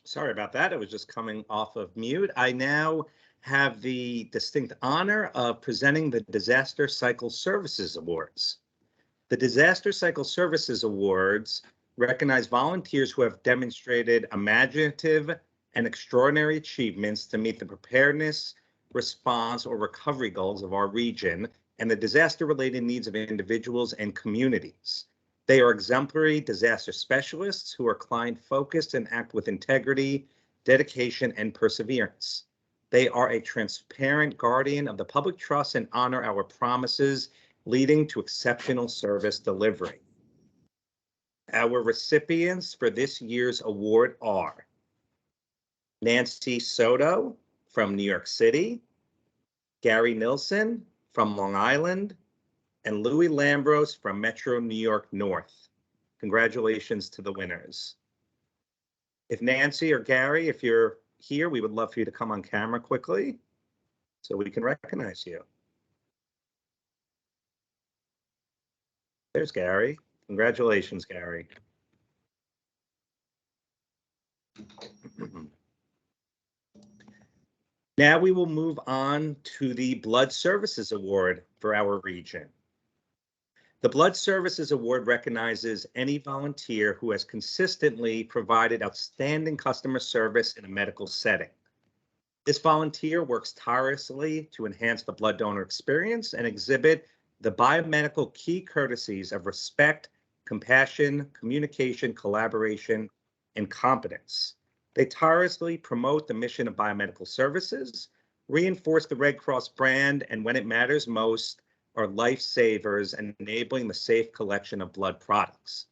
Sorry about that. I was just coming off of mute. I now have the distinct honor of presenting the Disaster Cycle Services Awards. The Disaster Cycle Services Awards recognize volunteers who have demonstrated imaginative and extraordinary achievements to meet the preparedness, response, or recovery goals of our region and the disaster-related needs of individuals and communities. They are exemplary disaster specialists who are client-focused and act with integrity, dedication, and perseverance. They are a transparent guardian of the public trust and honor our promises, leading to exceptional service delivery. Our recipients for this year's award are Nancy Soto from New York City, Gary Nilsson from Long Island, and Louis Lambros from Metro New York North. Congratulations to the winners. If Nancy or Gary, if you're here, we would love for you to come on camera quickly so we can recognize you. There's Gary. Congratulations, Gary. Now we will move on to the Blood Services Award for our region. The Blood Services Award recognizes any volunteer who has consistently provided outstanding customer service in a medical setting. This volunteer works tirelessly to enhance the blood donor experience and exhibit the biomedical key courtesies of respect, compassion, communication, collaboration, and competence. They tirelessly promote the mission of biomedical services, reinforce the Red Cross brand, and when it matters most, are lifesavers and enabling the safe collection of blood products.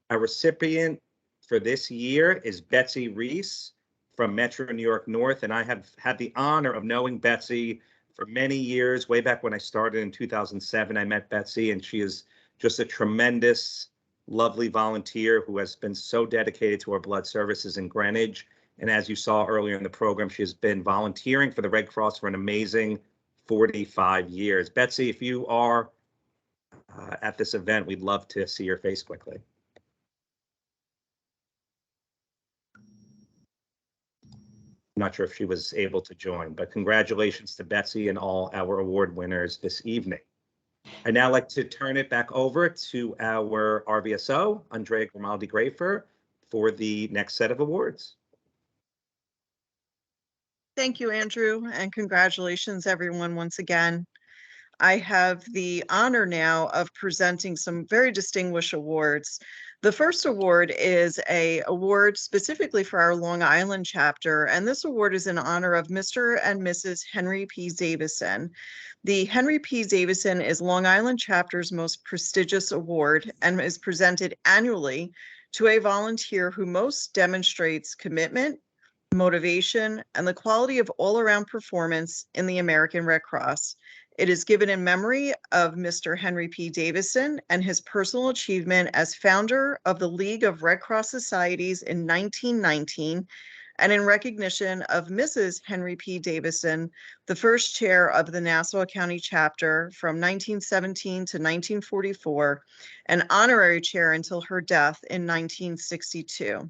Our recipient for this year is Betsy Reese from Metro New York North, and I have had the honor of knowing Betsy for many years. Way back when I started in 2007, I met Betsy, and she is just a tremendous, lovely volunteer who has been so dedicated to our blood services in Greenwich. And as you saw earlier in the program, she has been volunteering for the Red Cross for an amazing 45 years. Betsy, if you are at this event, we'd love to see your face quickly. not sure if she was able to join, but congratulations to Betsy and all our award winners this evening. I'd now like to turn it back over to our RVSO, Andrea Grimaldi-Grafer, for the next set of awards. Thank you, Andrew, and congratulations, everyone, once again. I have the honor now of presenting some very distinguished awards. The first award is an award specifically for our Long Island chapter, and this award is in honor of Mr. and Mrs. Henry P. Davison. The Henry P. Davison is Long Island chapter's most prestigious award and is presented annually to a volunteer who most demonstrates commitment, motivation, and the quality of all-around performance in the American Red Cross. It is given in memory of Mr. Henry P. Davison and his personal achievement as founder of the League of Red Cross Societies in 1919, and in recognition of Mrs. Henry P. Davison, the first chair of the Nassau County chapter from 1917 to 1944, and honorary chair until her death in 1962.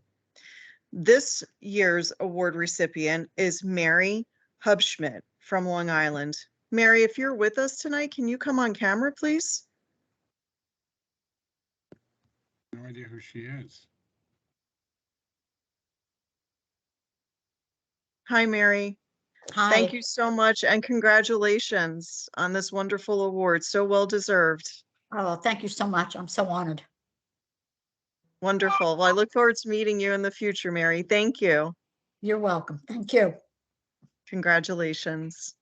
This year's award recipient is Mary Hubschmidt from Long Island. Mary, if you're with us tonight, can you come on camera, please? No idea who she is. Hi, Mary. Hi. Thank you so much and congratulations on this wonderful award. So well deserved. Oh, thank you so much. I'm so honored. Wonderful. Well, I look forward to meeting you in the future, Mary. Thank you. You're welcome. Thank you. Congratulations.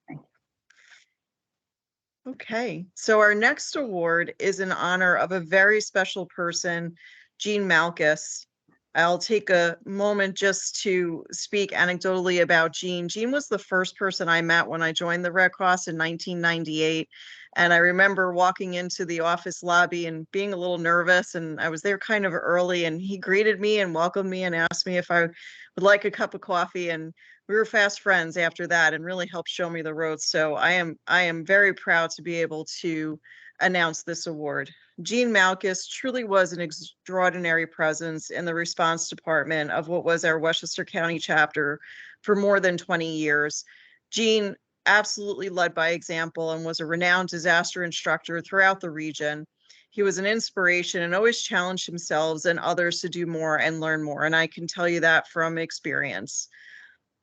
Okay, so our next award is in honor of a very special person, Jean Malkus. I'll take a moment just to speak anecdotally about Jean. Jean was the first person I met when I joined the Red Cross in 1998. And I remember walking into the office lobby and being a little nervous, and I was there kind of early, and he greeted me and welcomed me and asked me if I would like a cup of coffee. And we were fast friends after that and really helped show me the road. So I am very proud to be able to announce this award. Jean Malkus truly was an extraordinary presence in the response department of what was our Westchester County chapter for more than 20 years. Jean absolutely led by example and was a renowned disaster instructor throughout the region. He was an inspiration and always challenged himself and others to do more and learn more. And I can tell you that from experience.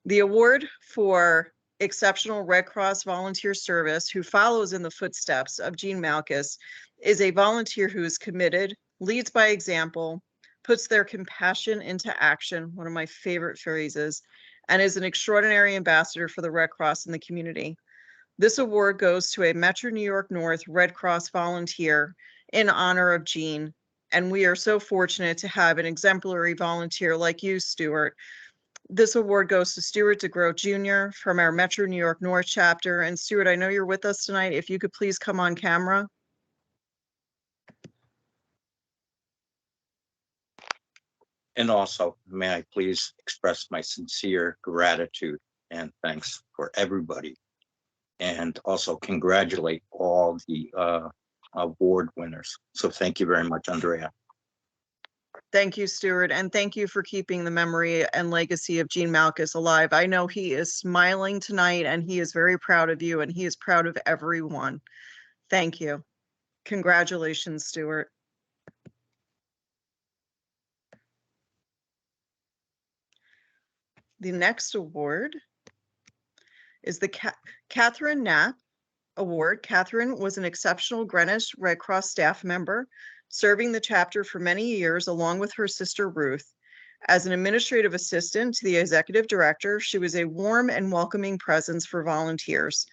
The award for Exceptional Red Cross Volunteer Service, who follows in the footsteps of Jean Malkus, is a volunteer who is committed, leads by example, puts their compassion into action, one of my favorite phrases, and is an extraordinary ambassador for the Red Cross in the community. This award goes to a Metro New York North Red Cross volunteer in honor of Jean, and we are so fortunate to have an exemplary volunteer like you, Stuart. This award goes to Stuart DeGroat Jr. from our Metro New York North chapter. And Stuart, I know you're with us tonight. If you could please come on camera. And also, may I please express my sincere gratitude and thanks for everybody. And also congratulate all the award winners. So thank you very much, Andrea. Thank you, Stuart, and thank you for keeping the memory and legacy of Jean Malkus alive. I know he is smiling tonight, and he is very proud of you, and he is proud of everyone. Thank you. Congratulations, Stuart. The next award is the Catherine Knapp Award. Catherine was an exceptional Greenwich Red Cross staff member, serving the chapter for many years along with her sister Ruth. As an administrative assistant to the executive director, she was a warm and welcoming presence for volunteers.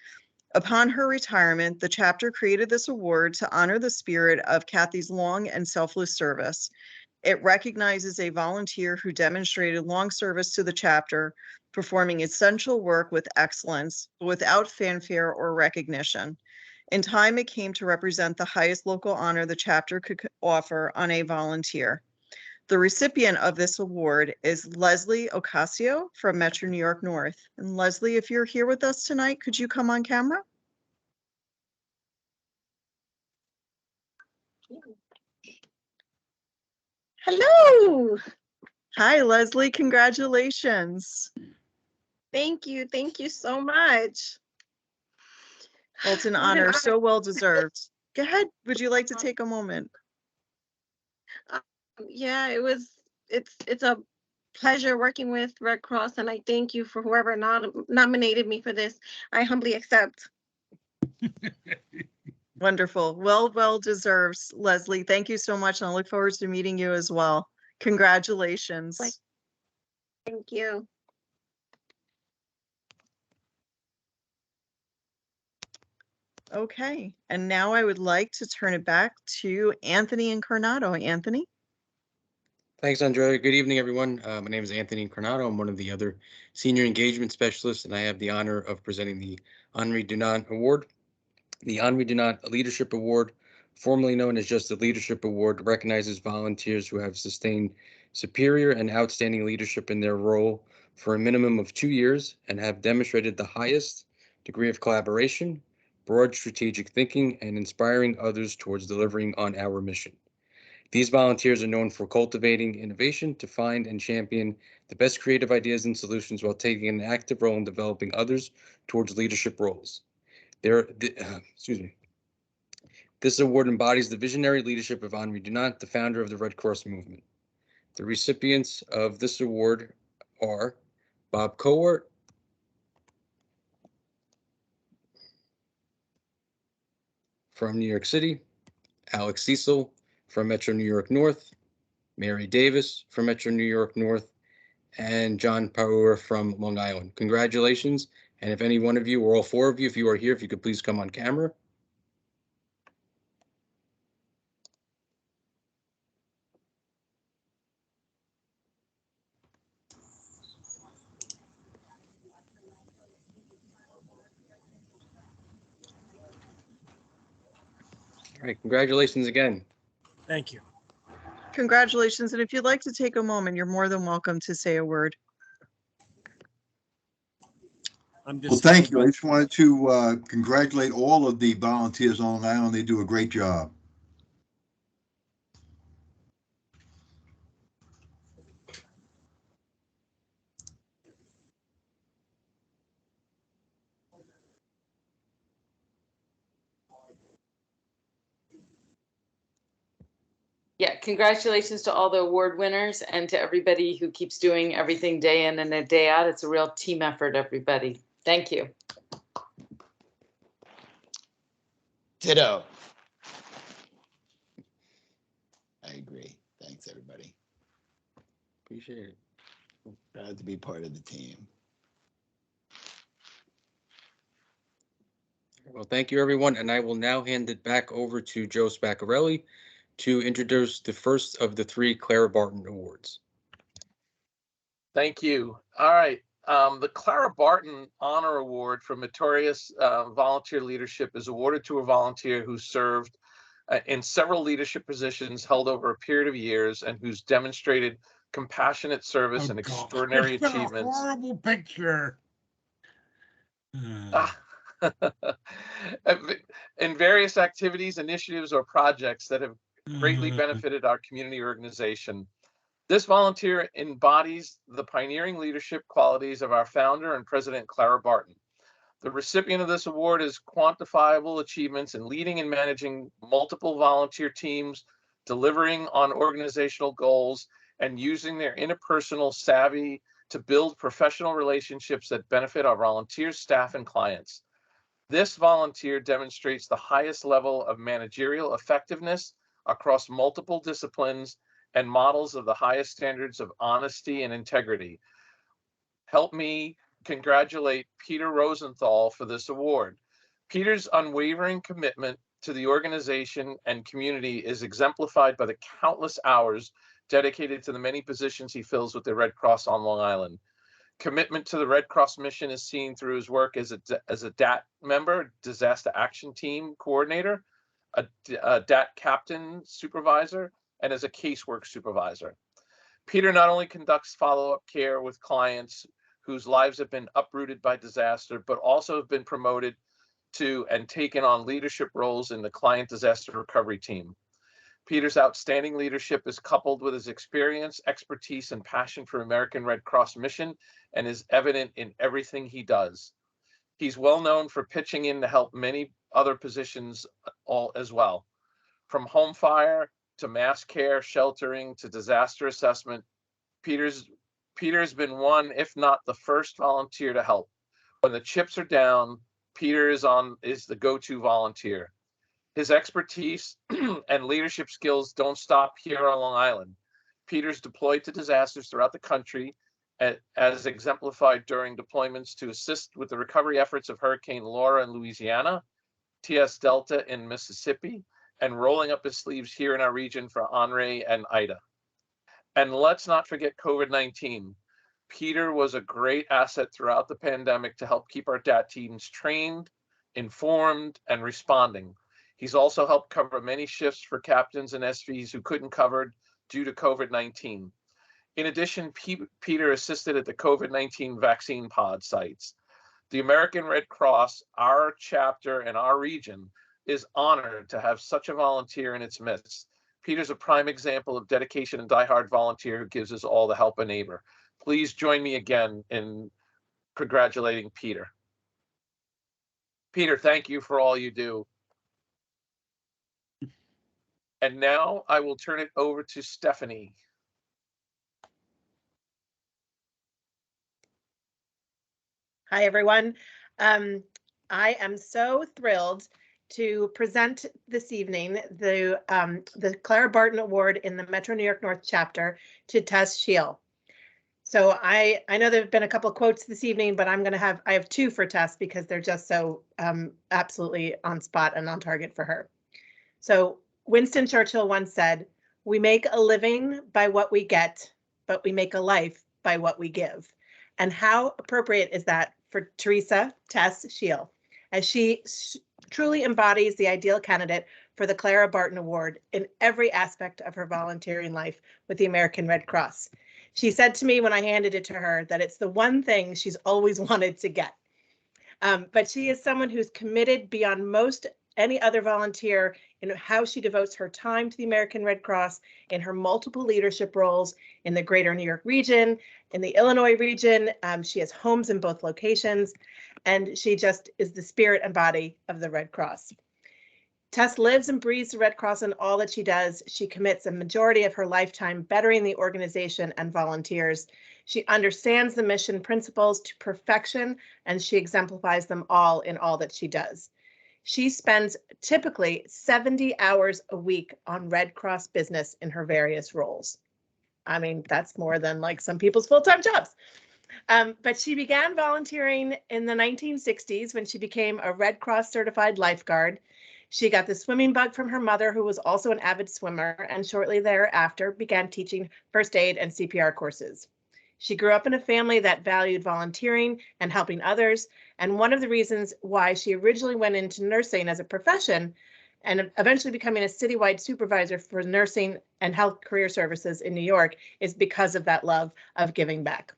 Upon her retirement, the chapter created this award to honor the spirit of Kathy's long and selfless service. It recognizes a volunteer who demonstrated long service to the chapter, performing essential work with excellence, without fanfare or recognition. In time, it came to represent the highest local honor the chapter could offer on a volunteer. The recipient of this award is Leslie Ocasio from Metro New York North. And Leslie, if you're here with us tonight, could you come on camera? Hello. Hi, Leslie. Congratulations. Thank you. Thank you so much. Well, it's an What an honor, honor. so well deserved. Go ahead. Would you like to take a moment? Yeah, it's a pleasure working with Red Cross, and I thank you for whoever nominated me for this. I humbly accept. Wonderful. Well deserved, Leslie. Thank you so much. And I look forward to meeting you as well. Congratulations. Thank you. Okay. And now I would like to turn it back to Anthony Incarnato. Anthony? Thanks, Andrea. Good evening, everyone. My name is Anthony Incarnato. I'm one of the other senior engagement specialists, and I have the honor of presenting the Henri Dunant Award. The Henri Dunant Leadership Award, formerly known as just the Leadership Award, recognizes volunteers who have sustained superior and outstanding leadership in their role for a minimum of 2 years and have demonstrated the highest degree of collaboration, broad strategic thinking, and inspiring others towards delivering on our mission. These volunteers are known for cultivating innovation to find and champion the best creative ideas and solutions while taking an active role in developing others towards leadership roles. This award embodies the visionary leadership of Henri Dunant, the founder of the Red Cross movement. The recipients of this award are Bob Cowart, from New York City, Alex Cecil from Metro New York North, Mary Davis from Metro New York North, and John Power from Long Island. Congratulations. And if any one of you or all four of you, if you are here, if you could please come on camera. All right, congratulations again. Thank you. Congratulations. And if you'd like to take a moment, you're more than welcome to say a word. Well, thank you. I just wanted to congratulate all of the volunteers on Long Island. They do a great job. Yeah, congratulations to all the award winners and to everybody who keeps doing everything day in and a day out. It's a real team effort, everybody. Thank you. Ditto. I agree. Thanks, everybody. Appreciate it. Proud to be part of the team. Well, thank you, everyone. And I will now hand it back over to Joe Spaccarelli to introduce the first of the 3 Clara Barton Awards. Thank you. All right. The Clara Barton Honor Award for Meritorious Volunteer Leadership is awarded to a volunteer who served in several leadership positions held over a period of years and who's demonstrated compassionate service and extraordinary It's been a achievements. horrible picture. In various activities, initiatives, or projects that have greatly benefited our community organization. This volunteer embodies the pioneering leadership qualities of our founder and president, Clara Barton. The recipient of this award is quantifiable achievements in leading and managing multiple volunteer teams, delivering on organizational goals, and using their interpersonal savvy to build professional relationships that benefit our volunteers, staff, and clients. This volunteer demonstrates the highest level of managerial effectiveness across multiple disciplines and models of the highest standards of honesty and integrity. Help me congratulate Peter Rosenthal for this award. Peter's unwavering commitment to the organization and community is exemplified by the countless hours dedicated to the many positions he fills with the Red Cross on Long Island. Commitment to the Red Cross mission is seen through his work as a DAT member, Disaster Action Team Coordinator, a DAT Captain Supervisor, and as a casework supervisor. Peter not only conducts follow-up care with clients whose lives have been uprooted by disaster, but also have been promoted to and taken on leadership roles in the client disaster recovery team. Peter's outstanding leadership is coupled with his experience, expertise, and passion for American Red Cross mission and is evident in everything he does. He's well known for pitching in to help many other positions all as well. From home fire to mass care, sheltering to disaster assessment, Peter's been one, if not the first volunteer to help. When the chips are down, Peter is the go-to volunteer. His expertise and leadership skills don't stop here on Long Island. Peter's deployed to disasters throughout the country, as exemplified during deployments to assist with the recovery efforts of Hurricane Laura in Louisiana, TS Delta in Mississippi, and rolling up his sleeves here in our region for Henri and Ida. And let's not forget COVID-19. Peter was a great asset throughout the pandemic to help keep our DAT teams trained, informed, and responding. He's also helped cover many shifts for captains and SVs who couldn't cover due to COVID-19. In addition, Peter assisted at the COVID-19 vaccine pod sites. The American Red Cross, our chapter and our region, is honored to have such a volunteer in its midst. Peter's a prime example of dedication and diehard volunteer who gives us all the help a neighbor. Please join me again in congratulating Peter. Peter, thank you for all you do. And now I will turn it over to Stephanie. Hi, everyone. I am so thrilled to present this evening the Clara Barton Award in the Metro New York North chapter to Tess Scheel. So I know there have been a couple of quotes this evening, but I have two for Tess because they're just so absolutely on spot and on target for her. So Winston Churchill once said, "We make a living by what we get, but we make a life by what we give." And how appropriate is that for Teresa Tess Scheel, as she truly embodies the ideal candidate for the Clara Barton Award in every aspect of her volunteering life with the American Red Cross. She said to me when I handed it to her that it's the one thing she's always wanted to get. But she is someone who's committed beyond most any other volunteer in how she devotes her time to the American Red Cross in her multiple leadership roles in the greater New York region, in the Illinois region. She has homes in both locations, and she just is the spirit and body of the Red Cross. Tess lives and breathes the Red Cross in all that she does. She commits a majority of her lifetime bettering the organization and volunteers. She understands the mission principles to perfection, and she exemplifies them all in all that she does. She spends typically 70 hours a week on Red Cross business in her various roles. I mean, that's more than like some people's full-time jobs. But she began volunteering in the 1960s when she became a Red Cross certified lifeguard. She got the swimming bug from her mother, who was also an avid swimmer, and shortly thereafter began teaching first aid and CPR courses. She grew up in a family that valued volunteering and helping others, and one of the reasons why she originally went into nursing as a profession and eventually becoming a citywide supervisor for nursing and health career services in New York is because of that love of giving back.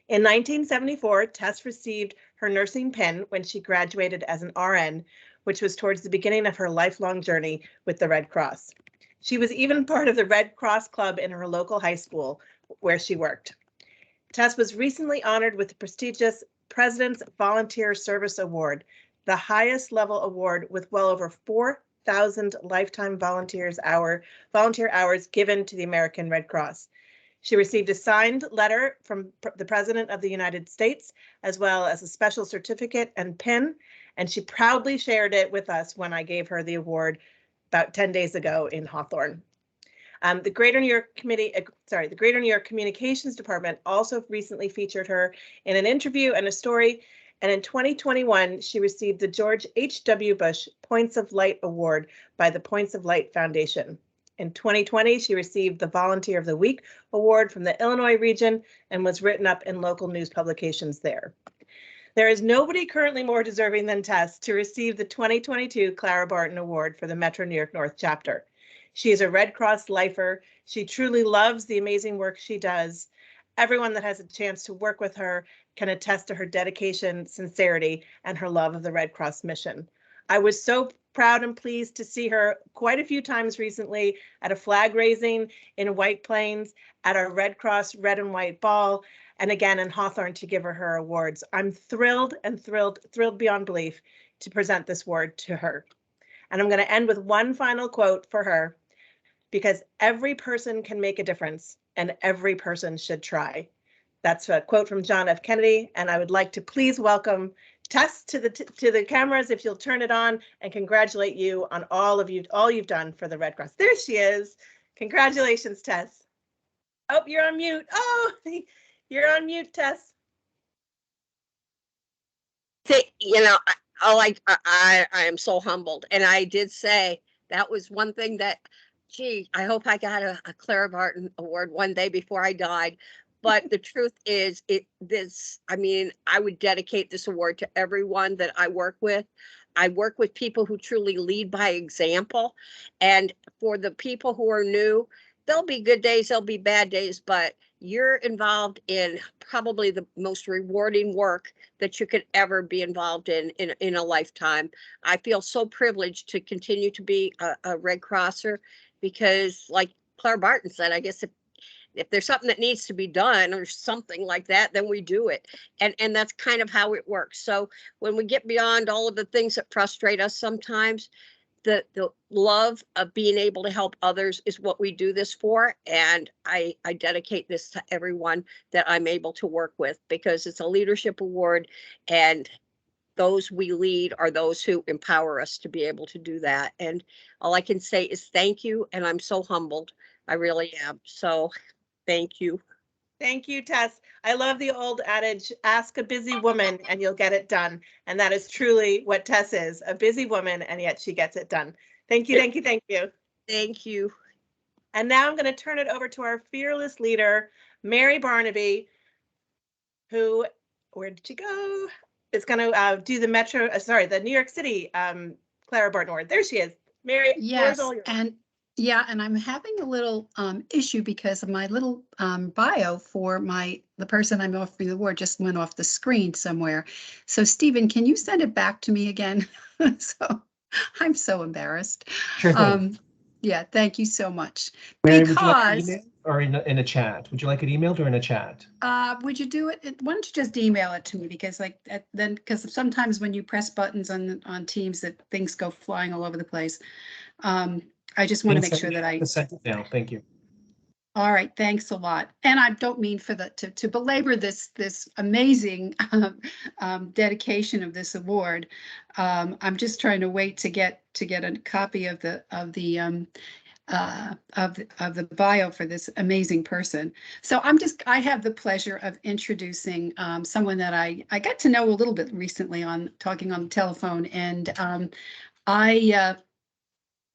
In 1974, Tess received her nursing pin when she graduated as an RN, which was towards the beginning of her lifelong journey with the Red Cross. She was even part of the Red Cross Club in her local high school where she worked. Tess was recently honored with the prestigious President's Volunteer Service Award, the highest level award with well over 4,000 lifetime volunteer hours given to the American Red Cross. She received a signed letter from the President of the United States, as well as a special certificate and pin, and she proudly shared it with us when I gave her the award about 10 days ago in Hawthorne. The Greater New York Communications Department also recently featured her in an interview and a story, and in 2021, she received the George H.W. Bush Points of Light Award by the Points of Light Foundation. In 2020, she received the Volunteer of the Week Award from the Illinois region and was written up in local news publications there. There is nobody currently more deserving than Tess to receive the 2022 Clara Barton Award for the Metro New York North chapter. She is a Red Cross lifer. She truly loves the amazing work she does. Everyone that has a chance to work with her can attest to her dedication, sincerity, and her love of the Red Cross mission. I was so proud and pleased to see her quite a few times recently at a flag raising in White Plains, at our Red Cross Red and White Ball, and again in Hawthorne to give her awards. I'm thrilled and thrilled beyond belief to present this award to her. And I'm going to end with one final quote for her, because every person can make a difference and every person should try. That's a quote from John F. Kennedy, and I would like to please welcome Tess to the cameras, if you'll turn it on, and congratulate you on all you've done for the Red Cross. There she is. Congratulations, Tess. Oh, you're on mute. Oh, you're on mute, Tess. You know, I am so humbled, and I did say that was one thing that, gee, I hope I got a Clara Barton award one day before I died. But the truth is, I mean, I would dedicate this award to everyone that I work with. I work with people who truly lead by example. And for the people who are new, there'll be good days, there'll be bad days, but you're involved in probably the most rewarding work that you could ever be involved in a lifetime. I feel so privileged to continue to be a Red Crosser, because like Clara Barton said, I guess if there's something that needs to be done or something like that, then we do it. And that's kind of how it works. So when we get beyond all of the things that frustrate us sometimes, the love of being able to help others is what we do this for. And I dedicate this to everyone that I'm able to work with, because it's a leadership award, and those we lead are those who empower us to be able to do that. And all I can say is thank you. And I'm so humbled. I really am. So thank you. Thank you, Tess. I love the old adage, ask a busy woman and you'll get it done. And that is truly what Tess is, a busy woman, and yet she gets it done. Thank you, thank you, thank you. Thank you. And now I'm going to turn it over to our fearless leader, Mary Barnaby, who, where did she go? Is going to do the the New York City Clara Barton Award. There she is. Mary, Yes, all yours. and I'm having a little issue because of my little bio for the person I'm offering the award just went off the screen somewhere. So Stephen, can you send it back to me again? So I'm so embarrassed. Sure thing. Yeah, thank you so much. Mary, would you like an Because email or in a chat? Would you like it emailed or in a chat? would you do it? Why don't you just email it to me? Because because sometimes when you press buttons on Teams, that things go flying all over the place. I just want to make sure that I sent it now. Thank you. All right, thanks a lot. And I don't mean for to belabor this amazing dedication of this award. I'm just trying to wait to get a copy of the bio for this amazing person. So I have the pleasure of introducing someone that I got to know a little bit recently talking on the telephone, and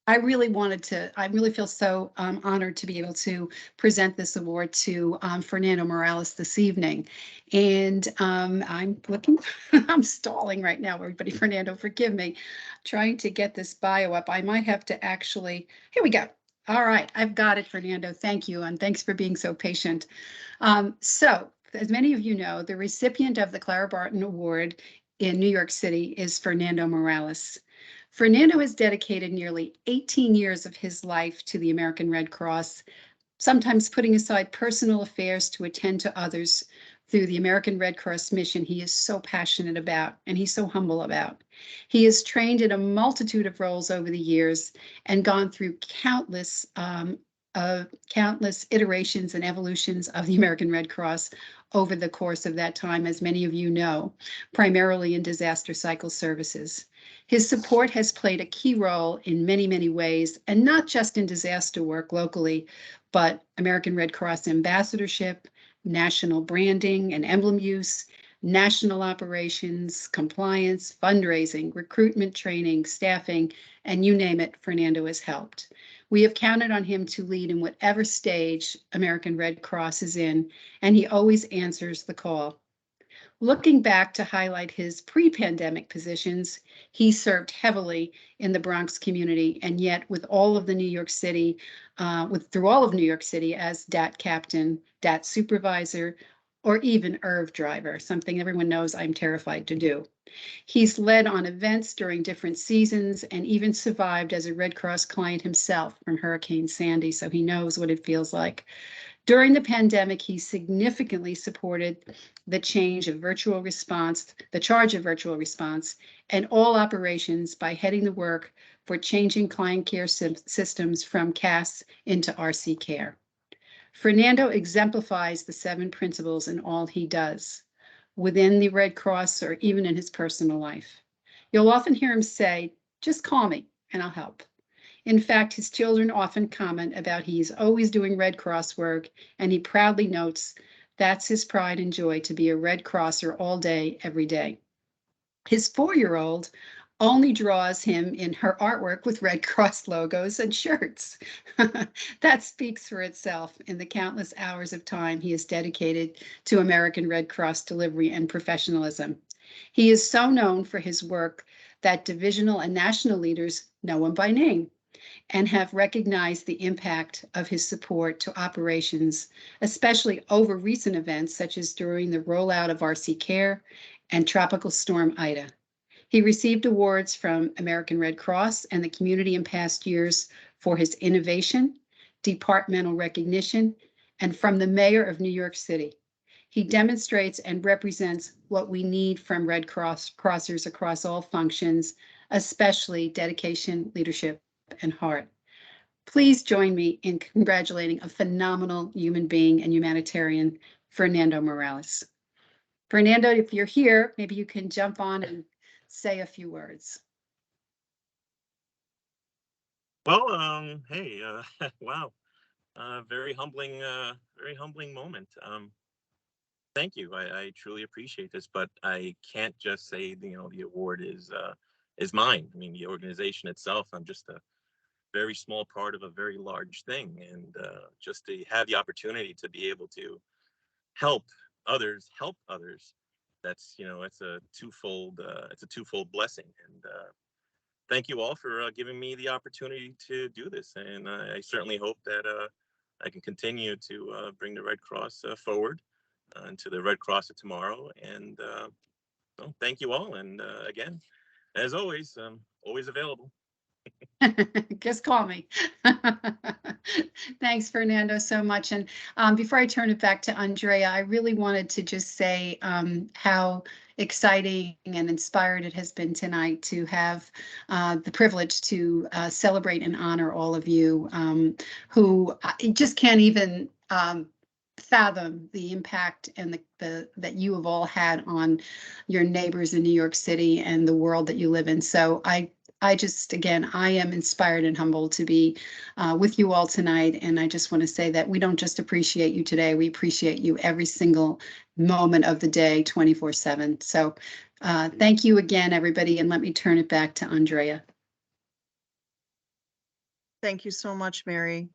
I really feel so honored to be able to present this award to Fernando Morales this evening. And I'm stalling right now, everybody. Fernando, forgive me, trying to get this bio up. I might have to here we go. All right, I've got it, Fernando. Thank you, and thanks for being so patient. So, as many of you know, the recipient of the Clara Barton Award in New York City is Fernando Morales. Fernando has dedicated nearly 18 years of his life to the American Red Cross, sometimes putting aside personal affairs to attend to others through the American Red Cross mission he is so passionate about and he's so humble about. He has trained in a multitude of roles over the years and gone through countless iterations and evolutions of the American Red Cross over the course of that time, as many of you know, primarily in disaster cycle services. His support has played a key role in many, many ways, and not just in disaster work locally, but American Red Cross ambassadorship, national branding and emblem use, national operations, compliance, fundraising, recruitment training, staffing, and you name it, Fernando has helped. We have counted on him to lead in whatever stage American Red Cross is in, and he always answers the call. Looking back to highlight his pre-pandemic positions, he served heavily in the Bronx community, and yet with all of the New York City, through all of New York City as DAT captain, DAT supervisor, or even ERV driver, something everyone knows I'm terrified to do. He's led on events during different seasons and even survived as a Red Cross client himself from Hurricane Sandy, so he knows what it feels like. During the pandemic, he significantly supported the charge of virtual response, and all operations by heading the work for changing client care systems from CAS into RC Care. Fernando exemplifies the 7 principles in all he does, within the Red Cross or even in his personal life. You'll often hear him say, "Just call me and I'll help." In fact, his children often comment about he's always doing Red Cross work, and he proudly notes that's his pride and joy, to be a Red Crosser all day, every day. His 4-year-old only draws him in her artwork with Red Cross logos and shirts. That speaks for itself in the countless hours of time he has dedicated to American Red Cross delivery and professionalism. He is so known for his work that divisional and national leaders know him by name and have recognized the impact of his support to operations, especially over recent events such as during the rollout of RC Care and Tropical Storm Ida. He received awards from American Red Cross and the community in past years for his innovation, departmental recognition, and from the mayor of New York City. He demonstrates and represents what we need from Red Crossers across all functions, especially dedication, leadership, and heart. Please join me in congratulating a phenomenal human being and humanitarian, Fernando Morales. Fernando, if you're here, maybe you can jump on and say a few words. Well, hey, wow, very humbling moment. Thank you. I truly appreciate this, but I can't just say, the award is mine. I mean, the organization itself, I'm just a very small part of a very large thing, and just to have the opportunity to be able to help others, that's it's a twofold blessing. And thank you all for giving me the opportunity to do this, and I certainly hope that I can continue to bring the Red Cross forward into the Red Cross of tomorrow. And well, thank you all, and again, as always, always available. Just call me. Thanks, Fernando, so much. And before I turn it back to Andrea, I really wanted to just say how exciting and inspired it has been tonight to have the privilege to celebrate and honor all of you who just can't even fathom the impact and that you have all had on your neighbors in New York City and the world that you live in. So I just, again, I am inspired and humbled to be with you all tonight. And I just want to say that we don't just appreciate you today, we appreciate you every single moment of the day, 24/7. So thank you again, everybody. And let me turn it back to Andrea. Thank you so much, Mary.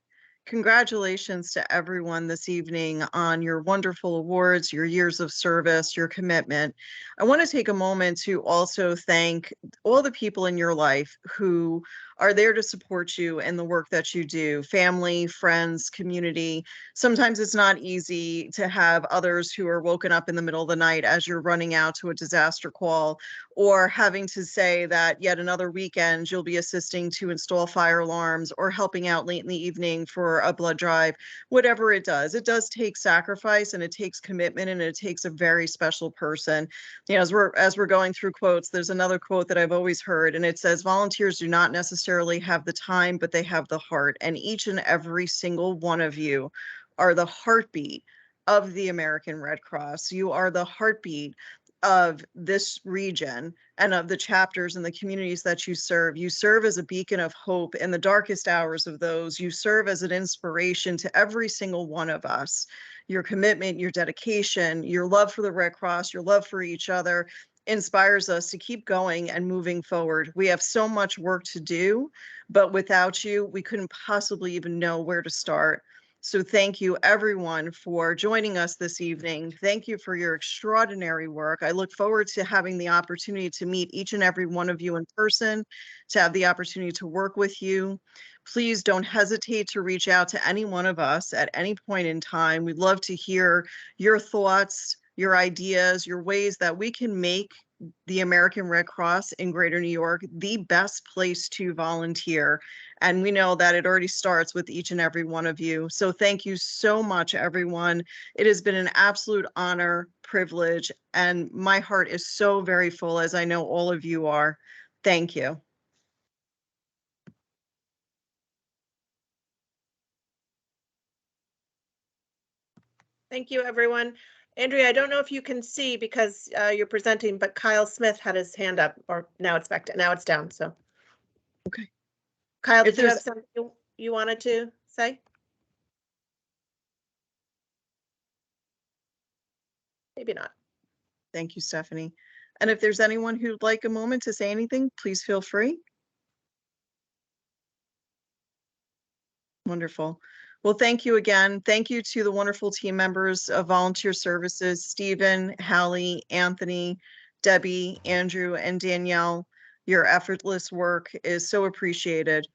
Congratulations to everyone this evening on your wonderful awards, your years of service, your commitment. I want to take a moment to also thank all the people in your life who are there to support you in the work that you do, family, friends, community. Sometimes it's not easy to have others who are woken up in the middle of the night as you're running out to a disaster call, or having to say that yet another weekend you'll be assisting to install fire alarms or helping out late in the evening for a blood drive. Whatever it does take sacrifice, and it takes commitment, and it takes a very special person. As we're going through quotes, there's another quote that I've always heard, and it says, volunteers do not necessarily have the time, but they have the heart. And each and every single one of you are the heartbeat of the American Red Cross. You are the heartbeat of this region and of the chapters and the communities that you serve. You serve as a beacon of hope in the darkest hours of those. You serve as an inspiration to every single one of us. Your commitment, your dedication, your love for the Red Cross, your love for each other inspires us to keep going and moving forward. We have so much work to do, but without you, we couldn't possibly even know where to start. So thank you everyone for joining us this evening. Thank you for your extraordinary work. I look forward to having the opportunity to meet each and every one of you in person, to have the opportunity to work with you. Please don't hesitate to reach out to any one of us at any point in time. We'd love to hear your thoughts, your ideas, your ways that we can make the American Red Cross in Greater New York the best place to volunteer. And we know that it already starts with each and every one of you. So thank you so much, everyone. It has been an absolute honor, privilege, and my heart is so very full, as I know all of you are. Thank you. Thank you, everyone. Andrea, I don't know if you can see because you're presenting, but Kyle Smith had his hand up, or now it's back, now it's down, so. Okay. Kyle, If did you have there's- something you wanted to say? Maybe not. Thank you, Stephanie. And if there's anyone who'd like a moment to say anything, please feel free. Wonderful. Well, thank you again. Thank you to the wonderful team members of Volunteer Services, Stephen, Hallie, Anthony, Debbie, Andrew, and Danielle. Your effortless work is so appreciated.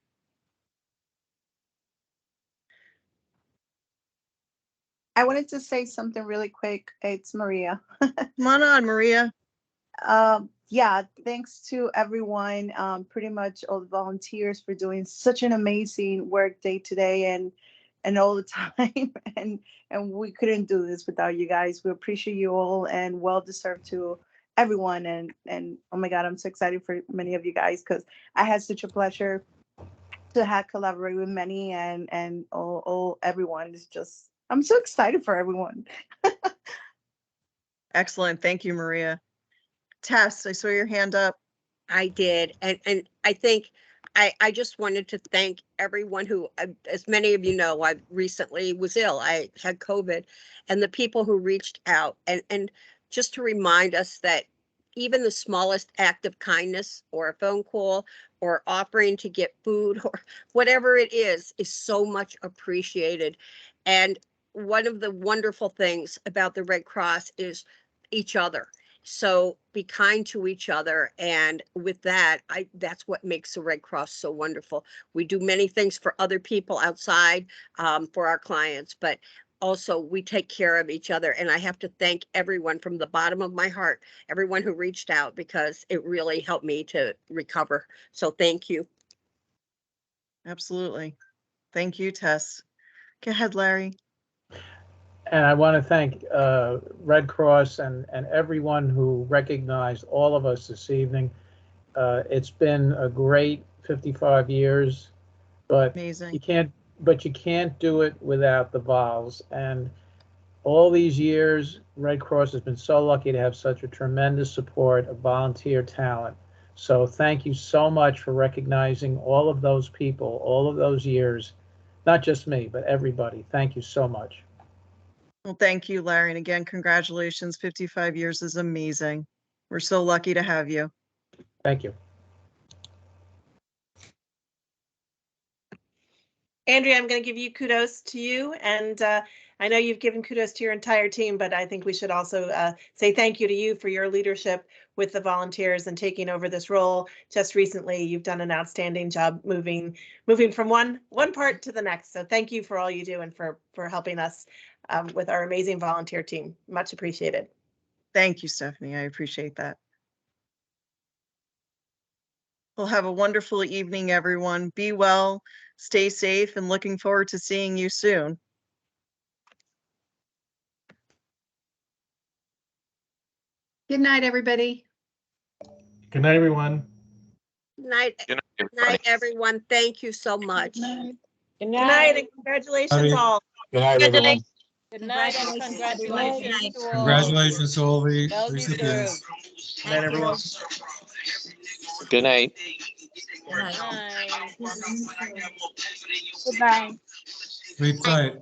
I wanted to say something really quick. It's Maria. Come on, Maria. Yeah, thanks to everyone, pretty much all the volunteers for doing such an amazing work day today and all the time. And we couldn't do this without you guys. We appreciate you all and well deserved to everyone. And oh my God, I'm so excited for many of you guys because I had such a pleasure to have collaborate with many and all everyone is just, I'm so excited for everyone. Excellent. Thank you, Maria. Tess, I saw your hand up. I did. And I think I just wanted to thank everyone who, as many of you know, I recently was ill. I had COVID, and the people who reached out and just to remind us that even the smallest act of kindness or a phone call or offering to get food or whatever it is so much appreciated. And one of the wonderful things about the Red Cross is each other. So be kind to each other. And with that, that's what makes the Red Cross so wonderful. We do many things for other people outside, for our clients, but also we take care of each other. And I have to thank everyone from the bottom of my heart, everyone who reached out, because it really helped me to recover. So thank you. Absolutely. Thank you, Tess. Go ahead, Larry. And I want to thank Red Cross and everyone who recognized all of us this evening. It's been a great 55 years, but amazing. you can't do it without the vols. And all these years, Red Cross has been so lucky to have such a tremendous support of volunteer talent. So thank you so much for recognizing all of those people, all of those years, not just me, but everybody. Thank you so much. Well, thank you, Larry. And again, congratulations. 55 years is amazing. We're so lucky to have you. Thank you. Andrea, I'm going to give you kudos to you. And I know you've given kudos to your entire team, but I think we should also say thank you to you for your leadership with the volunteers and taking over this role. Just recently, you've done an outstanding job moving from one part to the next. So thank you for all you do and for helping us with our amazing volunteer team. Much appreciated. Thank you, Stephanie. I appreciate that. We'll have a wonderful evening, everyone. Be well, stay safe, and looking forward to seeing you soon. Good night, everybody. Good night, everyone. Night, everyone. Thank you so much. Good night. Good night and congratulations all. Good night, everyone. Good night and congratulations to all. Congratulations to all the Well recipients. deserved. Good night, everyone. Good night. Good night. Sleep tight.